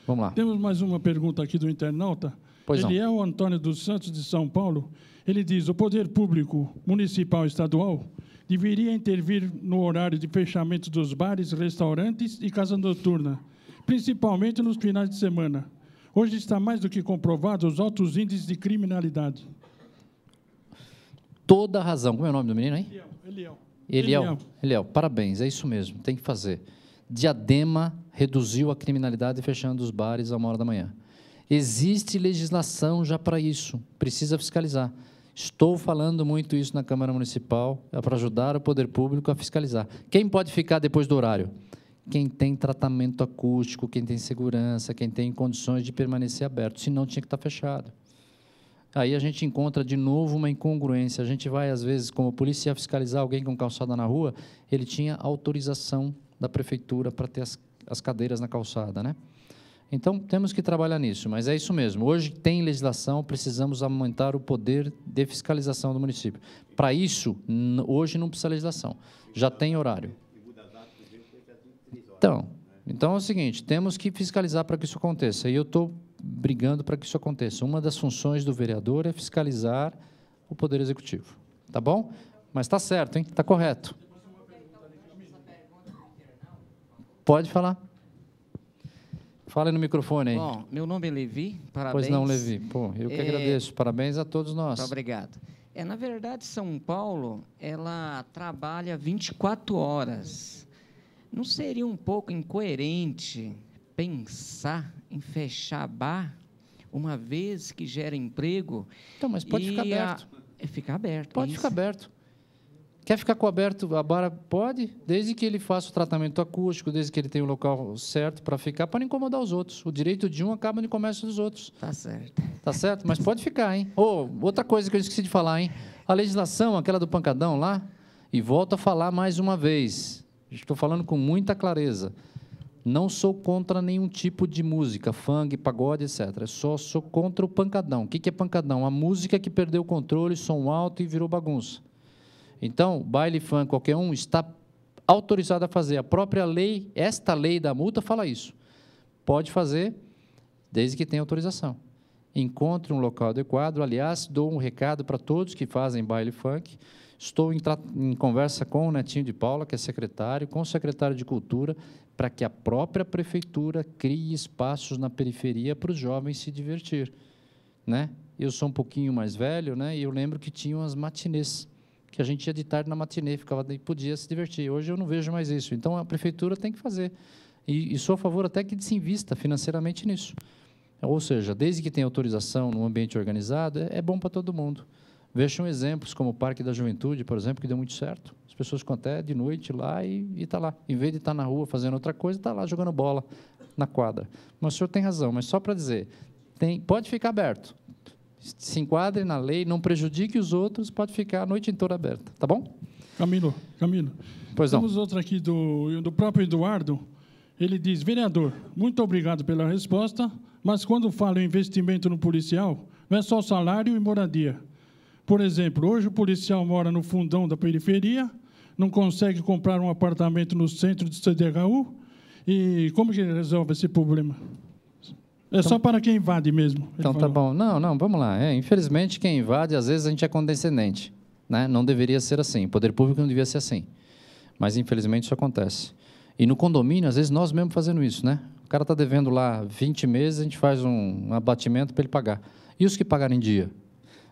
vamos lá. Temos mais uma pergunta aqui do internauta. Pois Ele é o Antônio dos Santos, de São Paulo. Ele diz: o poder público municipal e estadual deveria intervir no horário de fechamento dos bares, restaurantes e casa noturna, principalmente nos finais de semana. Hoje está mais do que comprovado os altos índices de criminalidade. Toda a razão. Como é o nome do menino aí? Eliel. Eliel, parabéns, é isso mesmo, tem que fazer. Diadema reduziu a criminalidade fechando os bares à 1h da manhã. Existe legislação já para isso, precisa fiscalizar. Estou falando muito isso na Câmara Municipal, é para ajudar o poder público a fiscalizar. Quem pode ficar depois do horário? Quem tem tratamento acústico, quem tem segurança, quem tem condições de permanecer aberto, senão tinha que estar fechado. Aí a gente encontra de novo uma incongruência. A gente vai, às vezes, como polícia, fiscalizar alguém com calçada na rua, ele tinha autorização da prefeitura para ter as cadeiras na calçada, né? Então, temos que trabalhar nisso, mas é isso mesmo. Hoje tem legislação, precisamos aumentar o poder de fiscalização do município. Para isso, hoje não precisa legislação, já tem horário. Então é o seguinte, temos que fiscalizar para que isso aconteça, e eu estou brigando para que isso aconteça. Uma das funções do vereador é fiscalizar o Poder Executivo, tá bom? Mas está certo, hein? Está correto. Pode falar. Fala no microfone aí. Bom, meu nome é Levi, parabéns. Pois não, Levi. Pô, eu que agradeço. Parabéns a todos nós. Muito obrigado. Na verdade, São Paulo, ela trabalha 24 horas. Não seria um pouco incoerente pensar em fechar bar, uma vez que gera emprego? Então, mas pode ficar aberto. Ficar aberto. Pode ficar aberto. Quer ficar com aberto a bar? Pode, desde que ele faça o tratamento acústico, desde que ele tenha o local certo para ficar, para não incomodar os outros. O direito de um acaba no comércio dos outros. Tá certo. Tá certo? Mas pode ficar, hein? Outra coisa que eu esqueci de falar, hein? A legislação, aquela do pancadão lá, e volto a falar mais uma vez, estou falando com muita clareza, não sou contra nenhum tipo de música, funk, pagode, etc. Só sou contra o pancadão. O que é pancadão? A música que perdeu o controle, som alto e virou bagunça. Então, baile funk, qualquer um, está autorizado a fazer. A própria lei, esta lei da multa, fala isso. Pode fazer, desde que tenha autorização. Encontre um local adequado. Aliás, dou um recado para todos que fazem baile funk. Estou em conversa com o Netinho de Paula, que é secretário, com o secretário de Cultura, para que a própria prefeitura crie espaços na periferia para os jovens se divertir, né? Eu sou um pouquinho mais velho, né? E eu lembro que tinham as matinês, que a gente ia de tarde na matinê, ficava e podia se divertir. Hoje eu não vejo mais isso. Então, a prefeitura tem que fazer. E sou a favor até que se invista financeiramente nisso. Ou seja, desde que tenha autorização num ambiente organizado, é bom para todo mundo. Vejam exemplos como o Parque da Juventude, por exemplo, que deu muito certo. As pessoas ficam até de noite lá e está lá. Em vez de estar na rua fazendo outra coisa, está lá jogando bola na quadra. Mas o senhor tem razão, mas só para dizer, pode ficar aberto. Se enquadre na lei, não prejudique os outros, pode ficar a noite toda aberta. Tá bom? Camilo. Pois não. Temos outra aqui do próprio Eduardo. Ele diz: vereador, muito obrigado pela resposta, mas quando falo em investimento no policial, não é só salário e moradia. Por exemplo, hoje o policial mora no fundão da periferia, não consegue comprar um apartamento no centro de CDHU, e como que ele resolve esse problema? É só para quem invade mesmo. Então, tá bom. Não, vamos lá. Infelizmente, quem invade, às vezes, a gente é condescendente, né? Não deveria ser assim. O poder público não devia ser assim. Mas, infelizmente, isso acontece. E no condomínio, às vezes, nós mesmos fazendo isso, né? O cara está devendo lá 20 meses, a gente faz um abatimento para ele pagar. E os que pagaram em dia?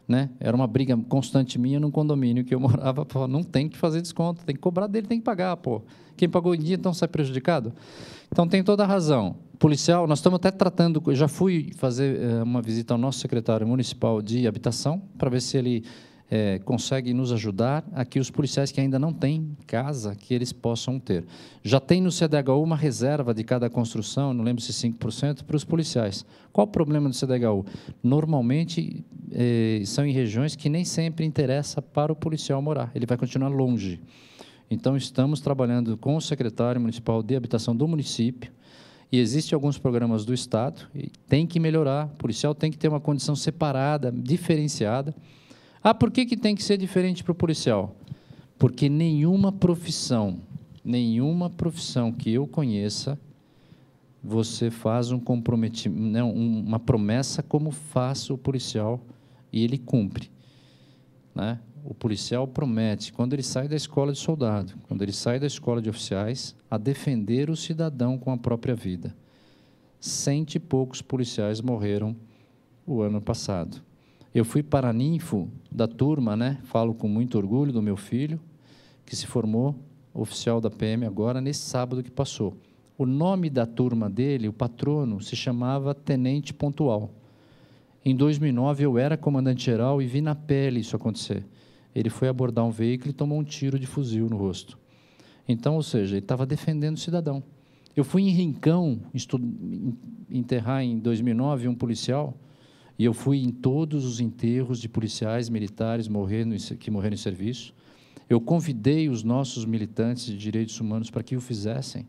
Né? Era uma briga constante minha num condomínio que eu morava, falava, não tem que fazer desconto, tem que cobrar dele, tem que pagar, pô. Quem pagou em dia, então, sai prejudicado? Então, tem toda a razão. Policial, nós estamos até tratando, eu já fui fazer uma visita ao nosso secretário municipal de habitação, para ver se ele consegue nos ajudar aqui, os policiais que ainda não têm casa, que eles possam ter. Já tem no CDHU uma reserva de cada construção, não lembro se 5%, para os policiais. Qual o problema do CDHU? Normalmente, são em regiões que nem sempre interessa para o policial morar, ele vai continuar longe. Então, estamos trabalhando com o secretário municipal de habitação do município, e existem alguns programas do Estado, e tem que melhorar, o policial tem que ter uma condição separada, diferenciada. Ah, por que tem que ser diferente para o policial? Porque nenhuma profissão que eu conheça, você faz um comprometimento, não, uma promessa como faz o policial e ele cumpre. Né? O policial promete, quando ele sai da escola de soldado, quando ele sai da escola de oficiais, a defender o cidadão com a própria vida. 100 e poucos policiais morreram o ano passado. Eu fui paraninfo da turma, né? Falo com muito orgulho do meu filho, que se formou oficial da PM agora, nesse sábado que passou. O nome da turma dele, o patrono, se chamava Tenente Pontual. Em 2009, eu era comandante-geral e vi na pele isso acontecer. Ele foi abordar um veículo e tomou um tiro de fuzil no rosto. Então, ou seja, ele estava defendendo o cidadão. Eu fui em Rincão enterrar em 2009 um policial, e eu fui em todos os enterros de policiais militares que morreram em serviço. Eu convidei os nossos militantes de direitos humanos para que o fizessem.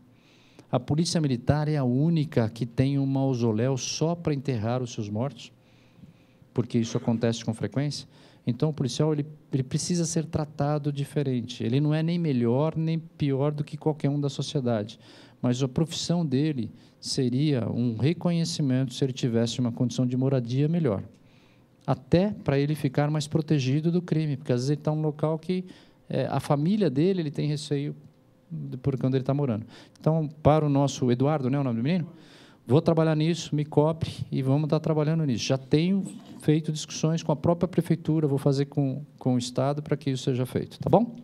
A Polícia Militar é a única que tem um mausoléu só para enterrar os seus mortos, porque isso acontece com frequência. Então, o policial ele precisa ser tratado diferente. Ele não é nem melhor nem pior do que qualquer um da sociedade, mas a profissão dele seria um reconhecimento se ele tivesse uma condição de moradia melhor. Até para ele ficar mais protegido do crime, porque às vezes ele está em um local que a família dele ele tem receio por quando ele está morando. Então, para o nosso Eduardo, né, o nome do menino? Vou trabalhar nisso, me cobre e vamos estar trabalhando nisso. Já tenho feito discussões com a própria prefeitura, vou fazer com o Estado para que isso seja feito. Tá bom?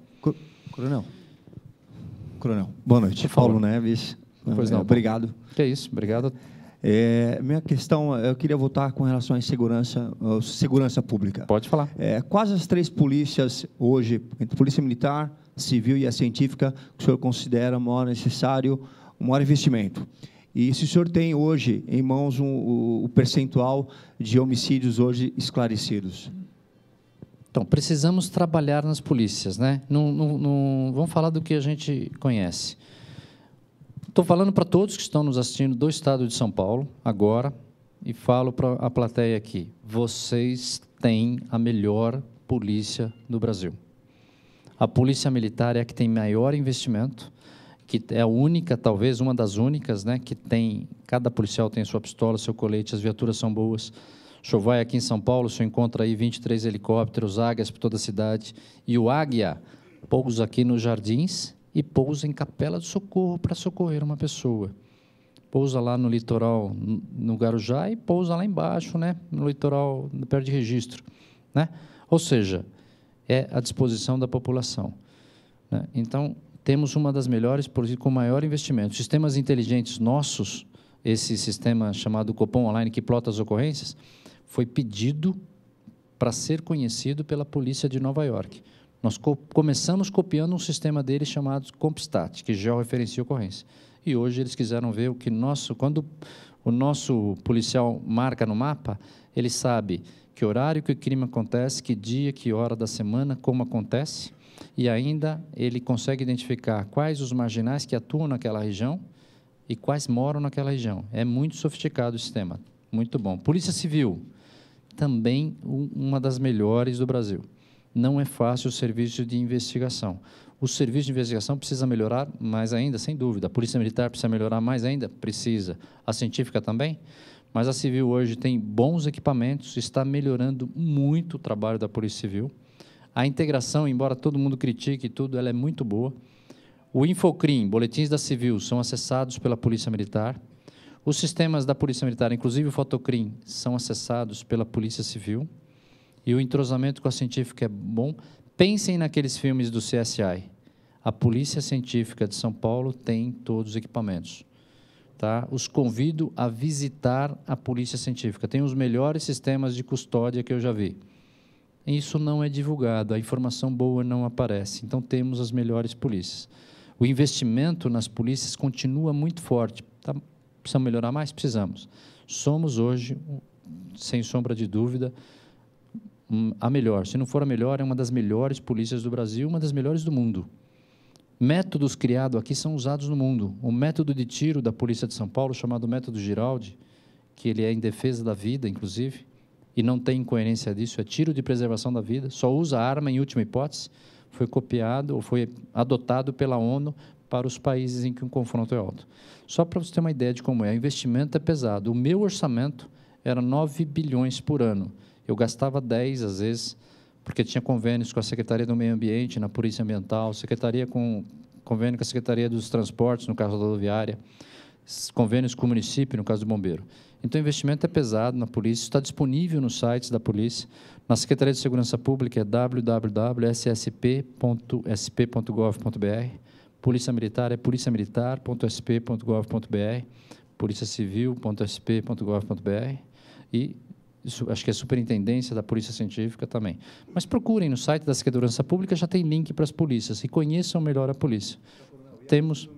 Coronel, boa noite. Paulo Neves. Pois não. Obrigado. Que é isso, obrigado. Minha questão, eu queria voltar com relação à segurança pública. Pode falar. Quais as 3 polícias hoje, entre a Polícia Militar, Civil e a Científica, que o senhor considera maior necessário, um maior investimento? E se o senhor tem hoje em mãos o percentual de homicídios hoje esclarecidos? Então, precisamos trabalhar nas polícias, né? Vamos falar do que a gente conhece. Estou falando para todos que estão nos assistindo do Estado de São Paulo, agora, e falo para a plateia aqui. Vocês têm a melhor polícia do Brasil. A Polícia Militar é a que tem maior investimento, que é a única, talvez, uma das únicas, né, que tem, cada policial tem sua pistola, seu colete, as viaturas são boas. O senhor vai aqui em São Paulo, o senhor encontra aí 23 helicópteros, águias por toda a cidade, e o águia pousa aqui nos Jardins e pousa em Capela do Socorro para socorrer uma pessoa. Pousa lá no litoral, no Guarujá, e pousa lá embaixo, né, no litoral, perto de Registro, né? Ou seja, é à disposição da população, né? Então, temos uma das melhores polícias com maior investimento. Sistemas inteligentes nossos, esse sistema chamado Copom Online, que plota as ocorrências, foi pedido para ser conhecido pela polícia de Nova York. Nós começamos copiando um sistema deles chamado Compstat, que georreferencia a ocorrência. E hoje eles quiseram ver quando o nosso policial marca no mapa, ele sabe que horário que o crime acontece, que dia, que hora da semana, como acontece, e ainda ele consegue identificar quais os marginais que atuam naquela região e quais moram naquela região. É muito sofisticado o sistema, muito bom. Polícia Civil, também uma das melhores do Brasil. Não é fácil o serviço de investigação. O serviço de investigação precisa melhorar mais ainda, sem dúvida. A Polícia Militar precisa melhorar mais ainda? Precisa. A Científica também? Mas a Civil hoje tem bons equipamentos, está melhorando muito o trabalho da Polícia Civil. A integração, embora todo mundo critique tudo, ela é muito boa. O Infocrim, boletins da Civil, são acessados pela Polícia Militar. Os sistemas da Polícia Militar, inclusive o Fotocrim, são acessados pela Polícia Civil e o entrosamento com a científica é bom. Pensem naqueles filmes do CSI. A Polícia Científica de São Paulo tem todos os equipamentos. Tá? Os convido a visitar a Polícia Científica. Tem os melhores sistemas de custódia que eu já vi. Isso não é divulgado, a informação boa não aparece. Então, temos as melhores polícias. O investimento nas polícias continua muito forte. Tá? Precisamos melhorar mais? Precisamos. Somos hoje, sem sombra de dúvida, a melhor. Se não for a melhor, é uma das melhores polícias do Brasil, uma das melhores do mundo. Métodos criados aqui são usados no mundo. O método de tiro da Polícia de São Paulo, chamado método Giraldi, que ele é em defesa da vida, inclusive, e não tem incoerência disso, é tiro de preservação da vida, só usa arma em última hipótese, foi copiado ou foi adotado pela ONU para os países em que o confronto é alto. Só para você ter uma ideia de como é, o investimento é pesado. O meu orçamento era 9 bilhões por ano. Eu gastava 10, às vezes, porque tinha convênios com a Secretaria do Meio Ambiente, na Polícia Ambiental, convênio com a Secretaria dos Transportes, no caso da rodoviária, convênios com o município, no caso do bombeiro. Então, o investimento é pesado na polícia, está disponível nos sites da polícia. Na Secretaria de Segurança Pública é www.ssp.sp.gov.br. Polícia Militar é policiamilitar.sp.gov.br, policiacivil.sp.gov.br e isso, acho que é a Superintendência da Polícia Científica também. Mas procurem no site da Segurança Pública, já tem link para as polícias e conheçam melhor a polícia. Temos...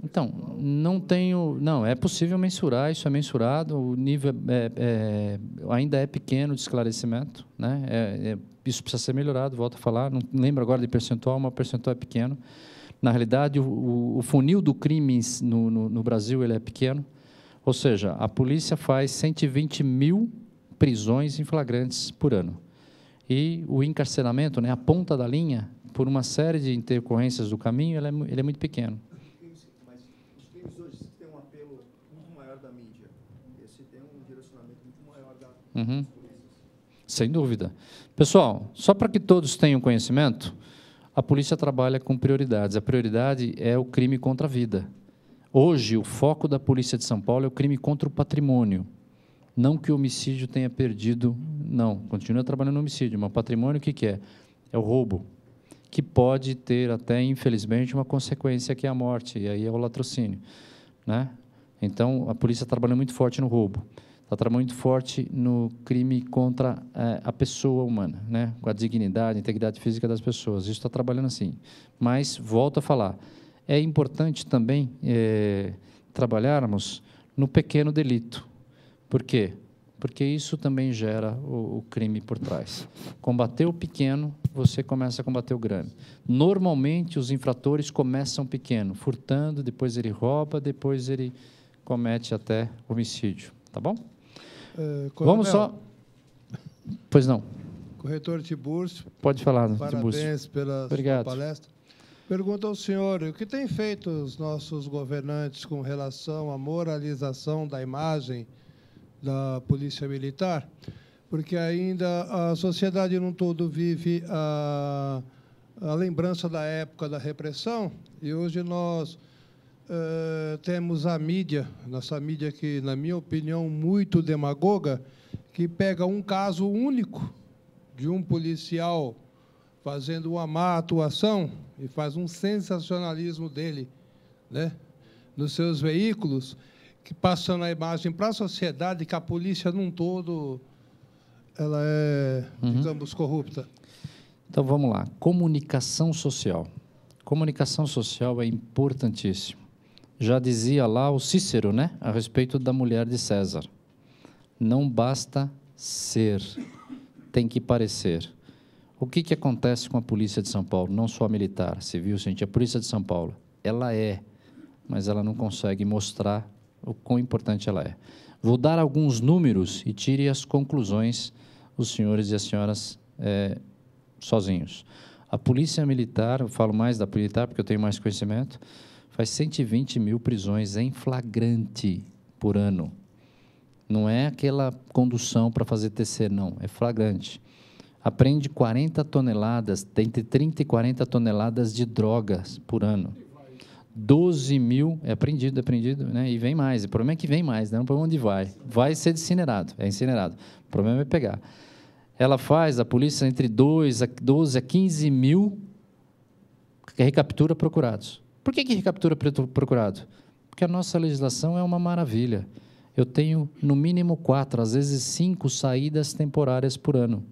Então, não, é possível mensurar, isso é mensurado, o nível ainda é pequeno de esclarecimento, né? Isso precisa ser melhorado, volto a falar, não lembro agora de percentual, mas o percentual é pequeno. Na realidade, o funil do crime no Brasil ele é pequeno, ou seja, a polícia faz 120 mil prisões em flagrantes por ano. E o encarceramento, né, a ponta da linha, por uma série de intercorrências do caminho, ele é muito pequeno. Uhum. Sem dúvida. Pessoal, só para que todos tenham conhecimento, a polícia trabalha com prioridades. A prioridade é o crime contra a vida. Hoje, o foco da Polícia de São Paulo é o crime contra o patrimônio. Não que o homicídio tenha perdido, não. Continua trabalhando no homicídio, mas o patrimônio o que é? É o roubo, que pode ter até, infelizmente, uma consequência que é a morte, e aí é o latrocínio, né? Então, a polícia trabalha muito forte no roubo. Está trabalhando muito forte no crime contra a pessoa humana, né? Com a dignidade, a integridade física das pessoas. Isso está trabalhando assim. Mas, volto a falar, é importante também trabalharmos no pequeno delito. Por quê? Porque isso também gera o crime por trás. Combater o pequeno, você começa a combater o grande. Normalmente, os infratores começam pequeno, furtando, depois ele rouba, depois ele comete até homicídio. Tá bom? Vamos só... Pois não. Corretor Tiburcio. Pode falar, Parabéns Tiburcio. pela sua palestra. Pergunta ao senhor, o que tem feito os nossos governantes com relação à moralização da imagem da Polícia Militar? Porque ainda a sociedade num todo vive a lembrança da época da repressão, e hoje nós temos a mídia, nossa mídia que, na minha opinião, muito demagoga, que pega um caso único de um policial fazendo uma má atuação e faz um sensacionalismo dele, né, nos seus veículos, que passando a imagem para a sociedade que a polícia num todo ela é, digamos, corrupta. Então, vamos lá. Comunicação social. Comunicação social é importantíssimo. Já dizia lá o Cícero, né, a respeito da mulher de César. Não basta ser, tem que parecer. O que acontece com a Polícia de São Paulo? Não só a militar, civil, científica, a Polícia de São Paulo. Ela mas ela não consegue mostrar o quão importante ela é. Vou dar alguns números e tire as conclusões, os senhores e as senhoras, sozinhos. A Polícia Militar, eu falo mais da militar porque eu tenho mais conhecimento, faz 120 mil prisões em flagrante por ano. Não é aquela condução para fazer TC, não, é flagrante. Apreende 40 toneladas, entre 30 e 40 toneladas de drogas por ano. 12 mil, é apreendido, né? E vem mais. O problema é que vem mais, né? Não é para onde vai. Vai ser incinerado, é incinerado. O problema é pegar. Ela faz, a polícia, entre 12 a 15 mil recaptura procurados. Por que recaptura procurado? Porque a nossa legislação é uma maravilha. Eu tenho, no mínimo, 4, às vezes 5 saídas temporárias por ano,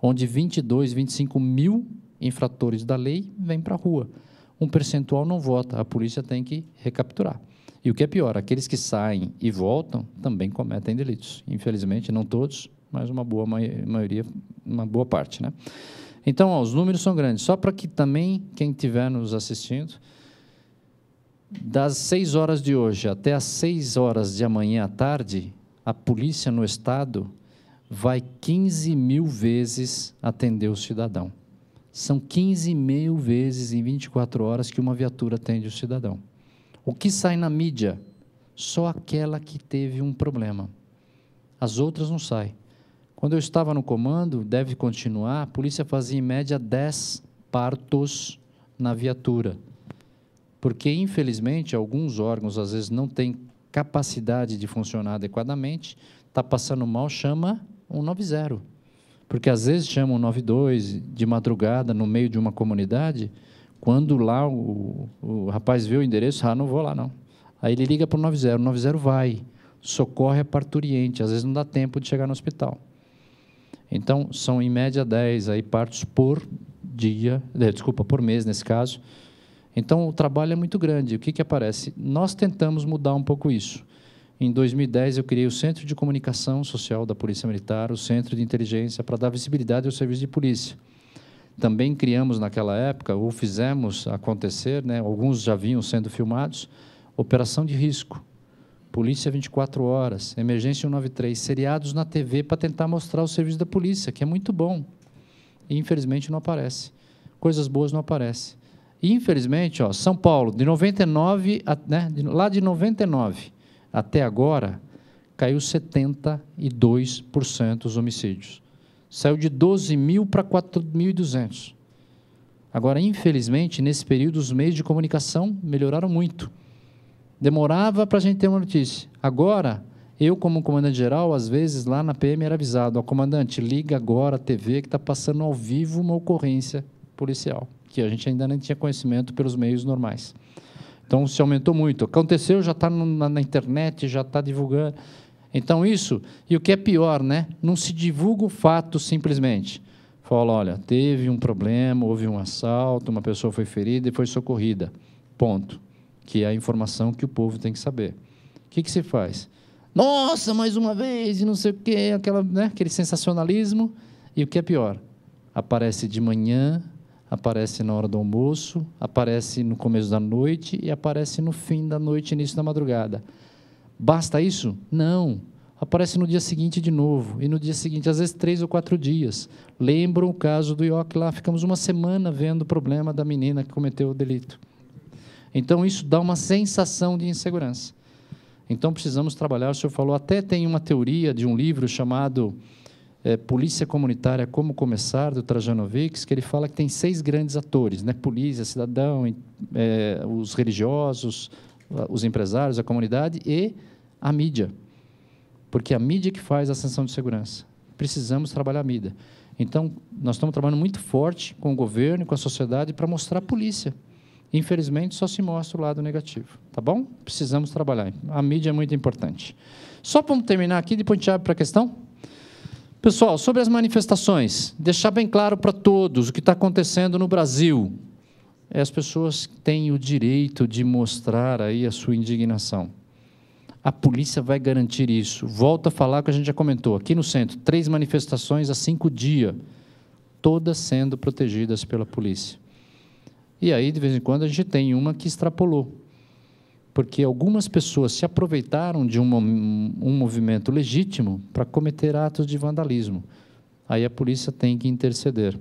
onde 22, 25 mil infratores da lei vêm para a rua. Um percentual não vota, a polícia tem que recapturar. E o que é pior, aqueles que saem e voltam também cometem delitos. Infelizmente, não todos, mas uma boa maioria, uma boa parte, né? Então, ó, os números são grandes. Só para que também, quem estiver nos assistindo, das 6 horas de hoje até as 6 horas de amanhã à tarde, a polícia no estado vai 15 mil vezes atender o cidadão. São 15 mil vezes em 24 horas que uma viatura atende o cidadão. O que sai na mídia? Só aquela que teve um problema. As outras não saem. Quando eu estava no comando, deve continuar, a polícia fazia em média 10 partos na viatura. Porque, infelizmente, alguns órgãos, às vezes, não têm capacidade de funcionar adequadamente, está passando mal, chama 190. Porque, às vezes, chama 192 de madrugada, no meio de uma comunidade, quando lá o rapaz vê o endereço, não vou lá, não. Aí ele liga para o 90, o 90 vai, socorre a parturiente, às vezes não dá tempo de chegar no hospital. Então, são, em média, 10 aí, partos por dia, por mês, nesse caso. Então, o trabalho é muito grande. O que aparece? Nós tentamos mudar um pouco isso. Em 2010, eu criei o Centro de Comunicação Social da Polícia Militar, o Centro de Inteligência, para dar visibilidade ao serviço de polícia. Também criamos, naquela época, ou fizemos acontecer, né, alguns já vinham sendo filmados, operação de risco, polícia 24 horas, emergência 193, seriados na TV para tentar mostrar o serviço da polícia, que é muito bom. E, infelizmente, não aparece. Coisas boas não aparecem. E, infelizmente, ó, São Paulo, de 99, lá de 99 até agora, caiu 72% os homicídios. Saiu de 12 mil para 4.200. Agora, infelizmente, nesse período, os meios de comunicação melhoraram muito. Demorava para a gente ter uma notícia. Agora, eu, como comandante-geral, às vezes, lá na PM, era avisado, ó, comandante, liga agora a TV que está passando ao vivo uma ocorrência policial, que a gente ainda não tinha conhecimento pelos meios normais. Então, se aumentou muito. Aconteceu, já está na internet, já está divulgando. Então, isso, e o que é pior, né? Não se divulga o fato simplesmente. Fala, olha, teve um problema, houve um assalto, uma pessoa foi ferida e foi socorrida. Ponto. Que é a informação que o povo tem que saber. O que se faz? Nossa, mais uma vez, e não sei o quê, aquele sensacionalismo. E o que é pior? Aparece de manhã, aparece na hora do almoço, aparece no começo da noite e aparece no fim da noite, início da madrugada. Basta isso? Não. Aparece no dia seguinte de novo, e no dia seguinte, às vezes 3 ou 4 dias. Lembram o caso do IOC lá, ficamos uma semana vendo o problema da menina que cometeu o delito. Então, isso dá uma sensação de insegurança. Então, precisamos trabalhar, o senhor falou, até tem uma teoria de um livro chamado Polícia Comunitária, Como Começar, do Trajanovics, que ele fala que tem 6 grandes atores, né? Polícia, cidadão, os religiosos, os empresários, a comunidade e a mídia. Porque é a mídia que faz a sensação de segurança. Precisamos trabalhar a mídia. Então, nós estamos trabalhando muito forte com o governo e com a sociedade para mostrar a polícia. Infelizmente, só se mostra o lado negativo. Tá bom? Precisamos trabalhar. A mídia é muito importante. Só para terminar aqui, depois a gente abre para a questão. Pessoal, sobre as manifestações, deixar bem claro para todos o que está acontecendo no Brasil. As pessoas têm o direito de mostrar aí a sua indignação. A polícia vai garantir isso. Volto a falar o que a gente já comentou. Aqui no centro, 3 manifestações a 5 dias, todas sendo protegidas pela polícia. E aí, de vez em quando, a gente tem uma que extrapolou, porque algumas pessoas se aproveitaram de um movimento legítimo para cometer atos de vandalismo. Aí a polícia tem que interceder.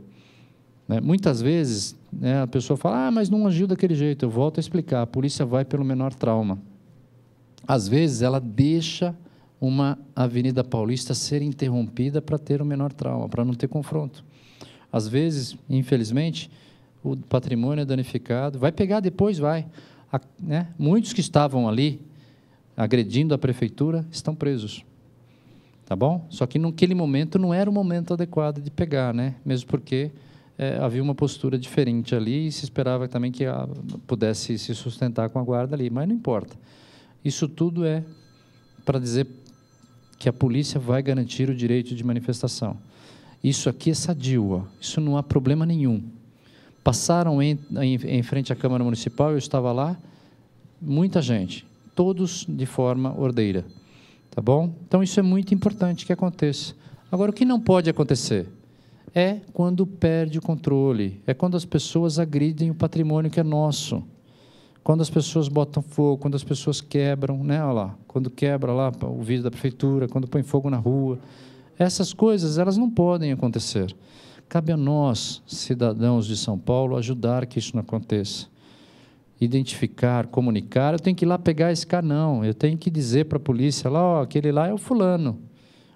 Né? Muitas vezes, né, a pessoa fala, mas não agiu daquele jeito. Eu volto a explicar, a polícia vai pelo menor trauma. Às vezes, ela deixa uma Avenida Paulista ser interrompida para ter o menor trauma, para não ter confronto. Às vezes, infelizmente, o patrimônio é danificado, vai pegar depois, vai. né? Muitos que estavam ali agredindo a prefeitura estão presos. Tá bom? Só que naquele momento não era o momento adequado de pegar, né? Mesmo porque havia uma postura diferente ali e se esperava também que pudesse se sustentar com a guarda ali, mas não importa. Isso tudo é para dizer que a polícia vai garantir o direito de manifestação. Isso aqui é sadio, ó. Isso não há problema nenhum. Passaram em frente à Câmara Municipal, eu estava lá, muita gente, todos de forma ordeira. Tá bom? Então, isso é muito importante que aconteça. Agora, o que não pode acontecer é quando perde o controle, é quando as pessoas agridem o patrimônio que é nosso, quando as pessoas botam fogo, quando as pessoas quebram, né? Olha lá, quando quebra lá o vidro da prefeitura, quando põe fogo na rua. Essas coisas, elas não podem acontecer. Cabe a nós, cidadãos de São Paulo, ajudar que isso não aconteça. Identificar, comunicar, eu tenho que ir lá pegar esse cara, não. Eu tenho que dizer para a polícia, lá, ó, aquele lá é o fulano.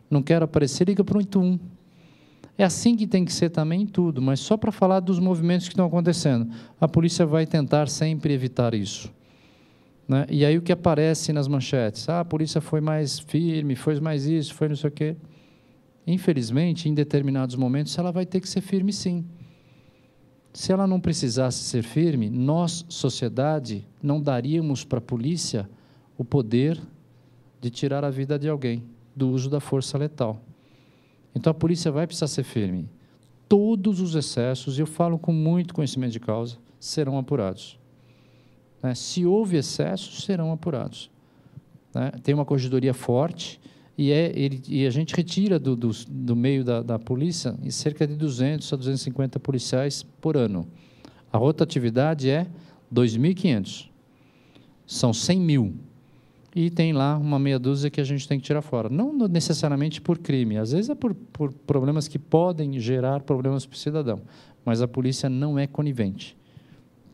Não quero aparecer, liga para o 181. É assim que tem que ser também em tudo, mas só para falar dos movimentos que estão acontecendo. A polícia vai tentar sempre evitar isso. Né? E aí o que aparece nas manchetes? Ah, a polícia foi mais firme, foi mais isso, foi não sei o quê. Infelizmente, em determinados momentos, ela vai ter que ser firme, sim. Se ela não precisasse ser firme, nós, sociedade, não daríamos para a polícia o poder de tirar a vida de alguém do uso da força letal. Então, a polícia vai precisar ser firme. Todos os excessos, e eu falo com muito conhecimento de causa, serão apurados. Né? Se houve excessos, serão apurados. Né? Tem uma corregedoria forte, e a gente retira do meio da polícia cerca de 200 a 250 policiais por ano. A rotatividade é 2.500. São 100 mil. E tem lá uma meia dúzia que a gente tem que tirar fora. Não necessariamente por crime, às vezes é por problemas que podem gerar problemas para o cidadão. Mas a polícia não é conivente.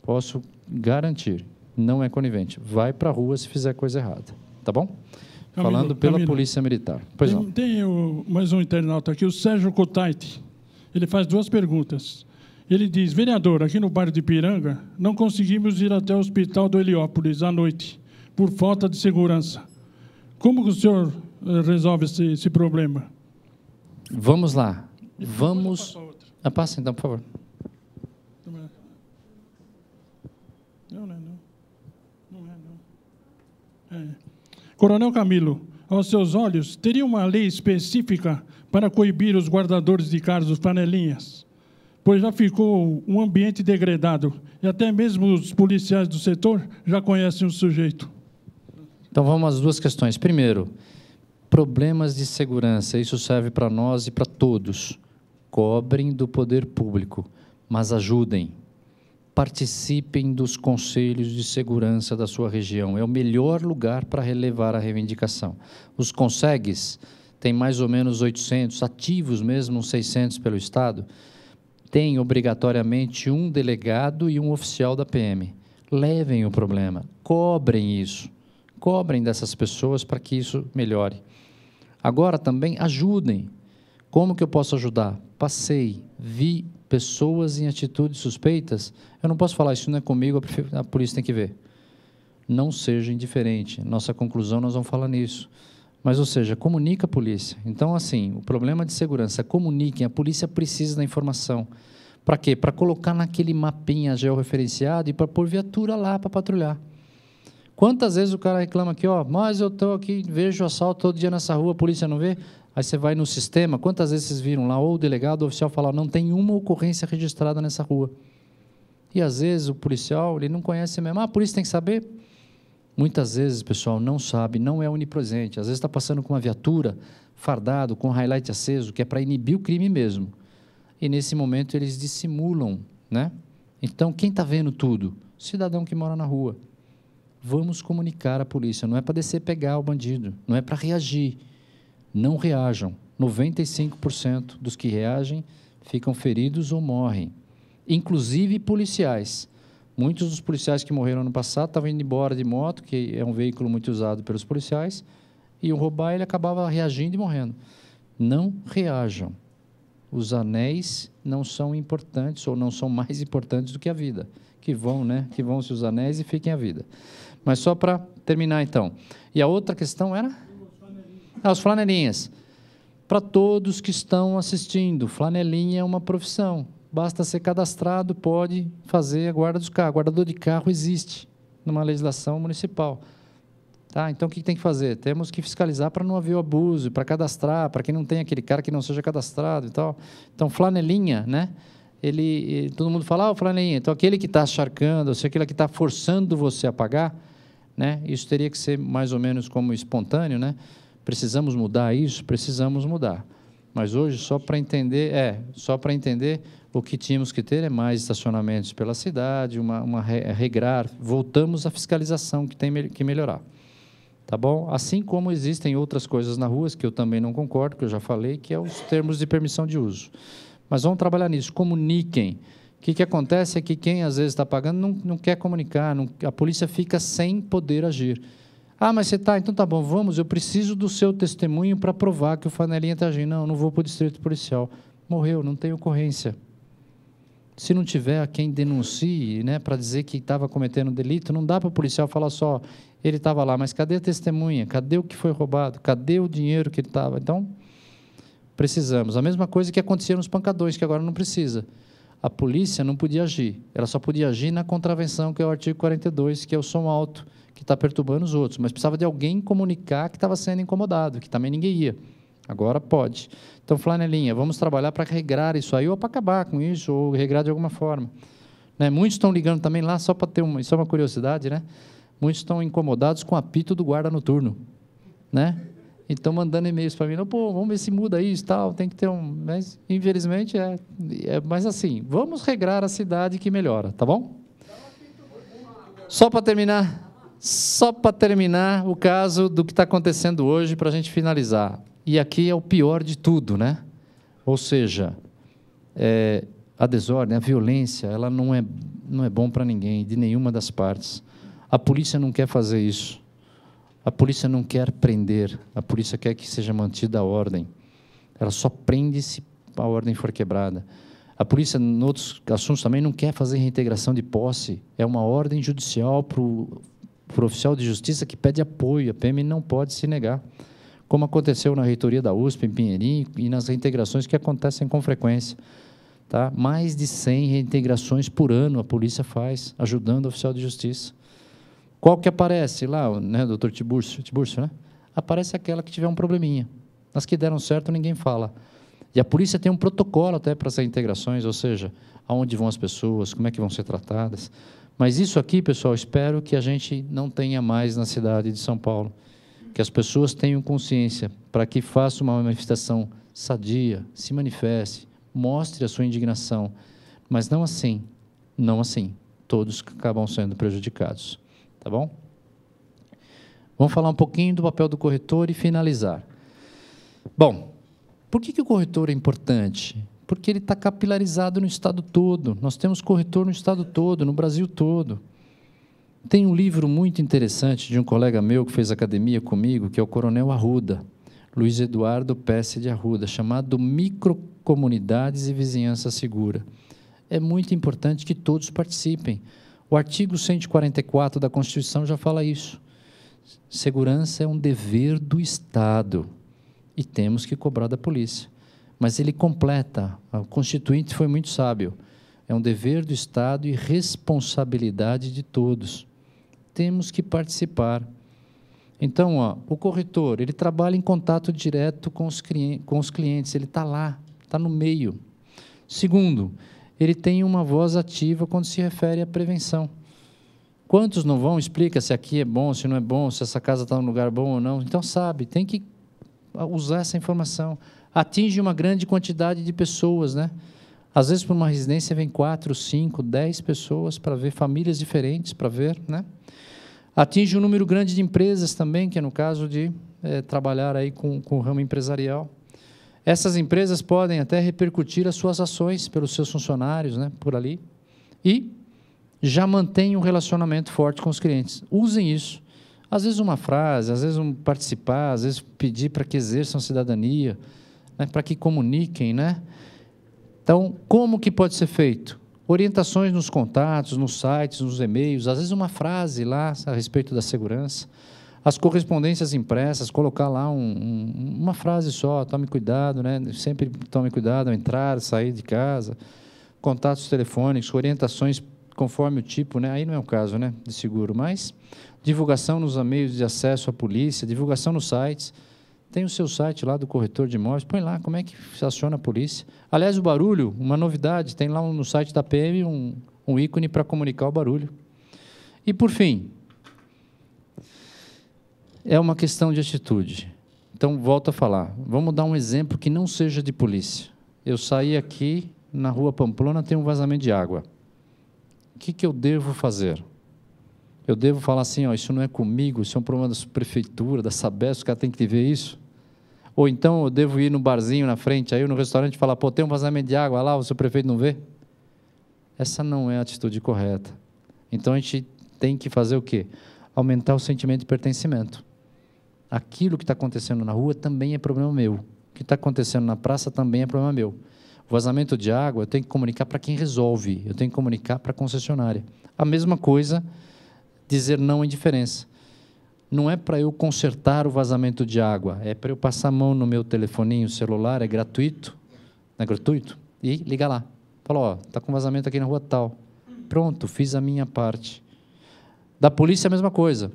Posso garantir, não é conivente. Vai para a rua se fizer coisa errada. Tá bom? Falando pela Polícia Militar. Pois não. Tem mais um internauta aqui, o Sérgio Cotaiti. Ele faz duas perguntas. Ele diz, vereador, aqui no bairro de Ipiranga, não conseguimos ir até o hospital do Heliópolis à noite, por falta de segurança. Como que o senhor resolve esse problema? Vamos lá. Vamos... passa então, por favor. Não. Coronel Camilo, aos seus olhos, teria uma lei específica para coibir os guardadores de carros, os panelinhas? Pois já ficou um ambiente degradado, e até mesmo os policiais do setor já conhecem o sujeito. Então, vamos às duas questões. Primeiro, problemas de segurança, isso serve para nós e para todos. Cobrem do poder público, mas ajudem. Participem dos conselhos de segurança da sua região. É o melhor lugar para relevar a reivindicação. Os consegues, tem mais ou menos 800, ativos mesmo, uns 600 pelo Estado, tem obrigatoriamente um delegado e um oficial da PM. Levem o problema, cobrem isso. Cobrem dessas pessoas para que isso melhore. Agora também ajudem. Como que eu posso ajudar? Passei, vi pessoas em atitudes suspeitas, eu não posso falar, isso não é comigo, a polícia tem que ver. Não seja indiferente. Nossa conclusão, nós vamos falar nisso. Mas, ou seja, comunica a polícia. Então, assim, o problema de segurança, comuniquem, a polícia precisa da informação. Para quê? Para colocar naquele mapinha georreferenciado e para pôr viatura lá para patrulhar. Quantas vezes o cara reclama aqui, ó, mas eu estou aqui, vejo assalto todo dia nessa rua, a polícia não vê? Aí você vai no sistema, quantas vezes vocês viram lá, ou o delegado ou o oficial falar, não tem uma ocorrência registrada nessa rua. E às vezes o policial, ele não conhece mesmo, a polícia tem que saber. Muitas vezes, pessoal, não sabe, não é onipresente. Às vezes está passando com uma viatura, fardado, com highlight aceso, que é para inibir o crime mesmo. E nesse momento eles dissimulam, né? Então, quem está vendo tudo? O cidadão que mora na rua. Vamos comunicar à polícia, não é para descer pegar o bandido, não é para reagir. Não reajam. 95% dos que reagem ficam feridos ou morrem. Inclusive policiais. Muitos dos policiais que morreram no passado estavam indo embora de moto, que é um veículo muito usado pelos policiais, e o roubar ele acabava reagindo e morrendo. Não reajam. Os anéis não são importantes ou não são mais importantes do que a vida. Que vão, né? Que vão-se os anéis e fiquem a vida. Mas só para terminar, então. E a outra questão era? Os flanelinhas. Para todos que estão assistindo, flanelinha é uma profissão. Basta ser cadastrado, pode fazer a guarda dos carros. Guardador de carro existe numa legislação municipal. Tá? Então, o que tem que fazer? Temos que fiscalizar para não haver o abuso, para cadastrar, para que não tenha aquele cara que não seja cadastrado e tal. Então, flanelinha, né? Todo mundo fala, o flanelinha. Então, aquele que está acharcando, ou seja, aquele que está forçando você a pagar, né? Isso teria que ser mais ou menos como espontâneo, né? Precisamos mudar isso? Precisamos mudar. Mas hoje, só para entender, o que tínhamos que ter é mais estacionamentos pela cidade, regrar, voltamos à fiscalização que tem que melhorar. Tá bom? Assim como existem outras coisas na rua, que eu também não concordo, que eu já falei, que é os termos de permissão de uso. Mas vamos trabalhar nisso, comuniquem. O que acontece é que quem às vezes está pagando não quer comunicar, a polícia fica sem poder agir. Ah, mas você está, então tá bom, vamos, eu preciso do seu testemunho para provar que o flanelinha está agindo. Não vou para o distrito policial. Morreu, não tem ocorrência. Se não tiver quem denuncie, né, para dizer que estava cometendo delito, não dá para o policial falar só, ele estava lá, mas cadê a testemunha? Cadê o que foi roubado? Cadê o dinheiro que ele estava? Então, precisamos. A mesma coisa que acontecia nos pancadões, que agora não precisa. A polícia não podia agir, ela só podia agir na contravenção, que é o artigo 42, que é o som alto, que está perturbando os outros, mas precisava de alguém comunicar que estava sendo incomodado, que também ninguém ia. Agora pode. Então, flanelinha, vamos trabalhar para regrar isso aí, ou para acabar com isso, ou regrar de alguma forma. Né? Muitos estão ligando também lá, só para ter isso é uma curiosidade, né? Muitos estão incomodados com o apito do guarda noturno. Né? E estão mandando e-mails para mim, pô, vamos ver se muda isso e tal, tem que ter um... Mas, infelizmente, mas assim, vamos regrar a cidade que melhora, tá bom? Só para terminar o caso do que está acontecendo hoje, para a gente finalizar. E aqui é o pior de tudo, né? Ou seja, a desordem, a violência, ela não é bom para ninguém, de nenhuma das partes. A polícia não quer fazer isso. A polícia não quer prender. A polícia quer que seja mantida a ordem. Ela só prende se a ordem for quebrada. A polícia, em outros assuntos, também não quer fazer reintegração de posse. É uma ordem judicial para o oficial de justiça que pede apoio. A PM não pode se negar. Como aconteceu na reitoria da USP, em Pinheirinho, e nas reintegrações que acontecem com frequência. Tá? Mais de 100 reintegrações por ano a polícia faz, ajudando o oficial de justiça. Qual que aparece lá, né, doutor Tiburcio, né? Aparece aquela que tiver um probleminha. As que deram certo, ninguém fala. E a polícia tem um protocolo até para essas integrações, ou seja, aonde vão as pessoas, como é que vão ser tratadas. Mas isso aqui, pessoal, espero que a gente não tenha mais na cidade de São Paulo. Que as pessoas tenham consciência para que faça uma manifestação sadia, se manifeste, mostre a sua indignação, mas não assim, todos acabam sendo prejudicados. Tá bom? Vamos falar um pouquinho do papel do corretor e finalizar. Bom, por que o corretor é importante? Porque ele está capilarizado no estado todo. Nós temos corretor no estado todo, no Brasil todo. Tem um livro muito interessante de um colega meu que fez academia comigo, que é o Coronel Arruda, Luiz Eduardo Pesce de Arruda, chamado Microcomunidades e Vizinhança Segura. É muito importante que todos participem. O artigo 144 da Constituição já fala isso. Segurança é um dever do Estado e temos que cobrar da polícia. Mas ele completa, o Constituinte foi muito sábio, é um dever do Estado e responsabilidade de todos. Temos que participar. Então, o corretor, ele trabalha em contato direto com os clientes, ele está lá, está no meio. Segundo, ele tem uma voz ativa quando se refere à prevenção. Quantos não vão, explica se aqui é bom, se não é bom, se essa casa está num lugar bom ou não. Então, sabe, tem que usar essa informação. Atinge uma grande quantidade de pessoas, né? Às vezes, por uma residência, vem 4, 5, 10 pessoas para ver, famílias diferentes para ver, né? Atinge um número grande de empresas também, que é no caso de trabalhar aí com o ramo empresarial. Essas empresas podem até repercutir as suas ações pelos seus funcionários, né, por ali, e já mantém um relacionamento forte com os clientes. Usem isso. Às vezes uma frase, às vezes participar, às vezes pedir para que exerçam cidadania, né, para que comuniquem, né? Então, como que pode ser feito? Orientações nos contatos, nos sites, nos e-mails, às vezes uma frase lá a respeito da segurança. As correspondências impressas, colocar lá uma frase só, tome cuidado, né? Sempre tome cuidado ao entrar, sair de casa. Contatos telefônicos, orientações conforme o tipo, né? Aí não é o caso, né, de seguro, mas divulgação nos meios de acesso à polícia, divulgação nos sites. Tem o seu site lá do corretor de imóveis, põe lá como é que aciona a polícia. Aliás, o barulho, uma novidade, tem lá no site da PM um ícone para comunicar o barulho. E, por fim, é uma questão de atitude. Então, volto a falar, vamos dar um exemplo que não seja de polícia. Eu saí aqui, na rua Pamplona, tem um vazamento de água. O que eu devo fazer? Eu devo falar assim, ó, isso não é comigo, isso é um problema da prefeitura, da Sabesp, o cara tem que ver isso. Ou então eu devo ir no barzinho na frente, aí no restaurante falar, pô, tem um vazamento de água lá, o seu prefeito não vê? Essa não é a atitude correta. Então a gente tem que fazer o quê? Aumentar o sentimento de pertencimento. Aquilo que está acontecendo na rua também é problema meu. O que está acontecendo na praça também é problema meu. O vazamento de água eu tenho que comunicar para quem resolve, eu tenho que comunicar para a concessionária. A mesma coisa, dizer não à indiferença. Não é para eu consertar o vazamento de água, é para eu passar a mão no meu telefoninho celular, é gratuito, não é gratuito? E liga lá. Fala, ó, está com vazamento aqui na rua tal. Pronto, fiz a minha parte. Da polícia, a mesma coisa.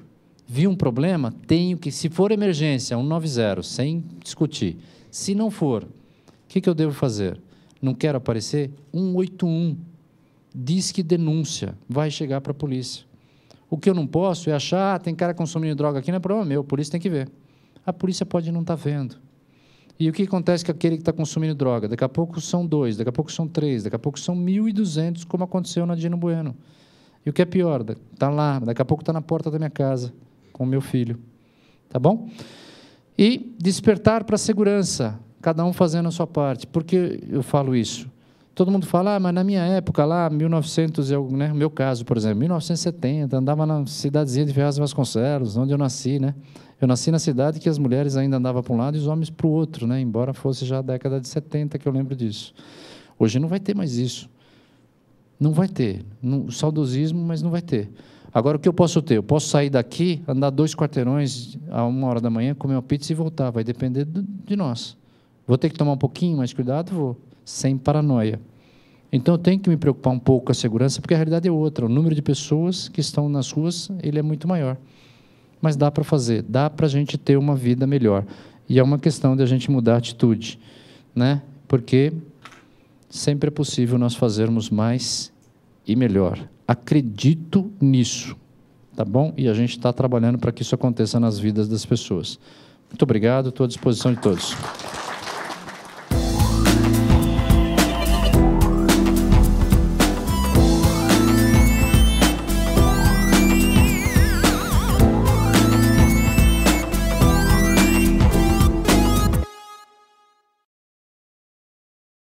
Vi um problema, tenho que, se for emergência, 190, sem discutir. Se não for, o que eu devo fazer? Não quero aparecer? 181. Diz que denúncia, vai chegar para a polícia. O que eu não posso é achar, tem cara consumindo droga aqui, não é problema meu, a polícia tem que ver. A polícia pode não estar vendo. E o que acontece com aquele que está consumindo droga? Daqui a pouco são 2, daqui a pouco são 3, daqui a pouco são 1.200, como aconteceu na Dino Bueno. E o que é pior, está lá, daqui a pouco está na porta da minha casa, com o meu filho. Tá bom? E despertar para a segurança, cada um fazendo a sua parte. Por que eu falo isso? Todo mundo fala, mas na minha época, lá, 1900, né, no meu caso, por exemplo, 1970, andava na cidadezinha de Ferraz de Vasconcelos, onde eu nasci, né? Eu nasci na cidade que as mulheres ainda andavam para um lado e os homens para o outro, né? Embora fosse já a década de 70 que eu lembro disso. Hoje não vai ter mais isso. Não vai ter. Saudosismo, mas não vai ter. Agora, o que eu posso ter? Eu posso sair daqui, andar 2 quarteirões a 1h da manhã, comer uma pizza e voltar. Vai depender de nós. Vou ter que tomar um pouquinho mais cuidado? Vou. Sem paranoia. Então, eu tenho que me preocupar um pouco com a segurança, porque a realidade é outra. O número de pessoas que estão nas ruas, ele é muito maior. Mas dá para fazer, dá para a gente ter uma vida melhor. E é uma questão de a gente mudar a atitude, né? Porque sempre é possível nós fazermos mais e melhor. Acredito nisso, tá bom? E a gente está trabalhando para que isso aconteça nas vidas das pessoas. Muito obrigado, estou à disposição de todos.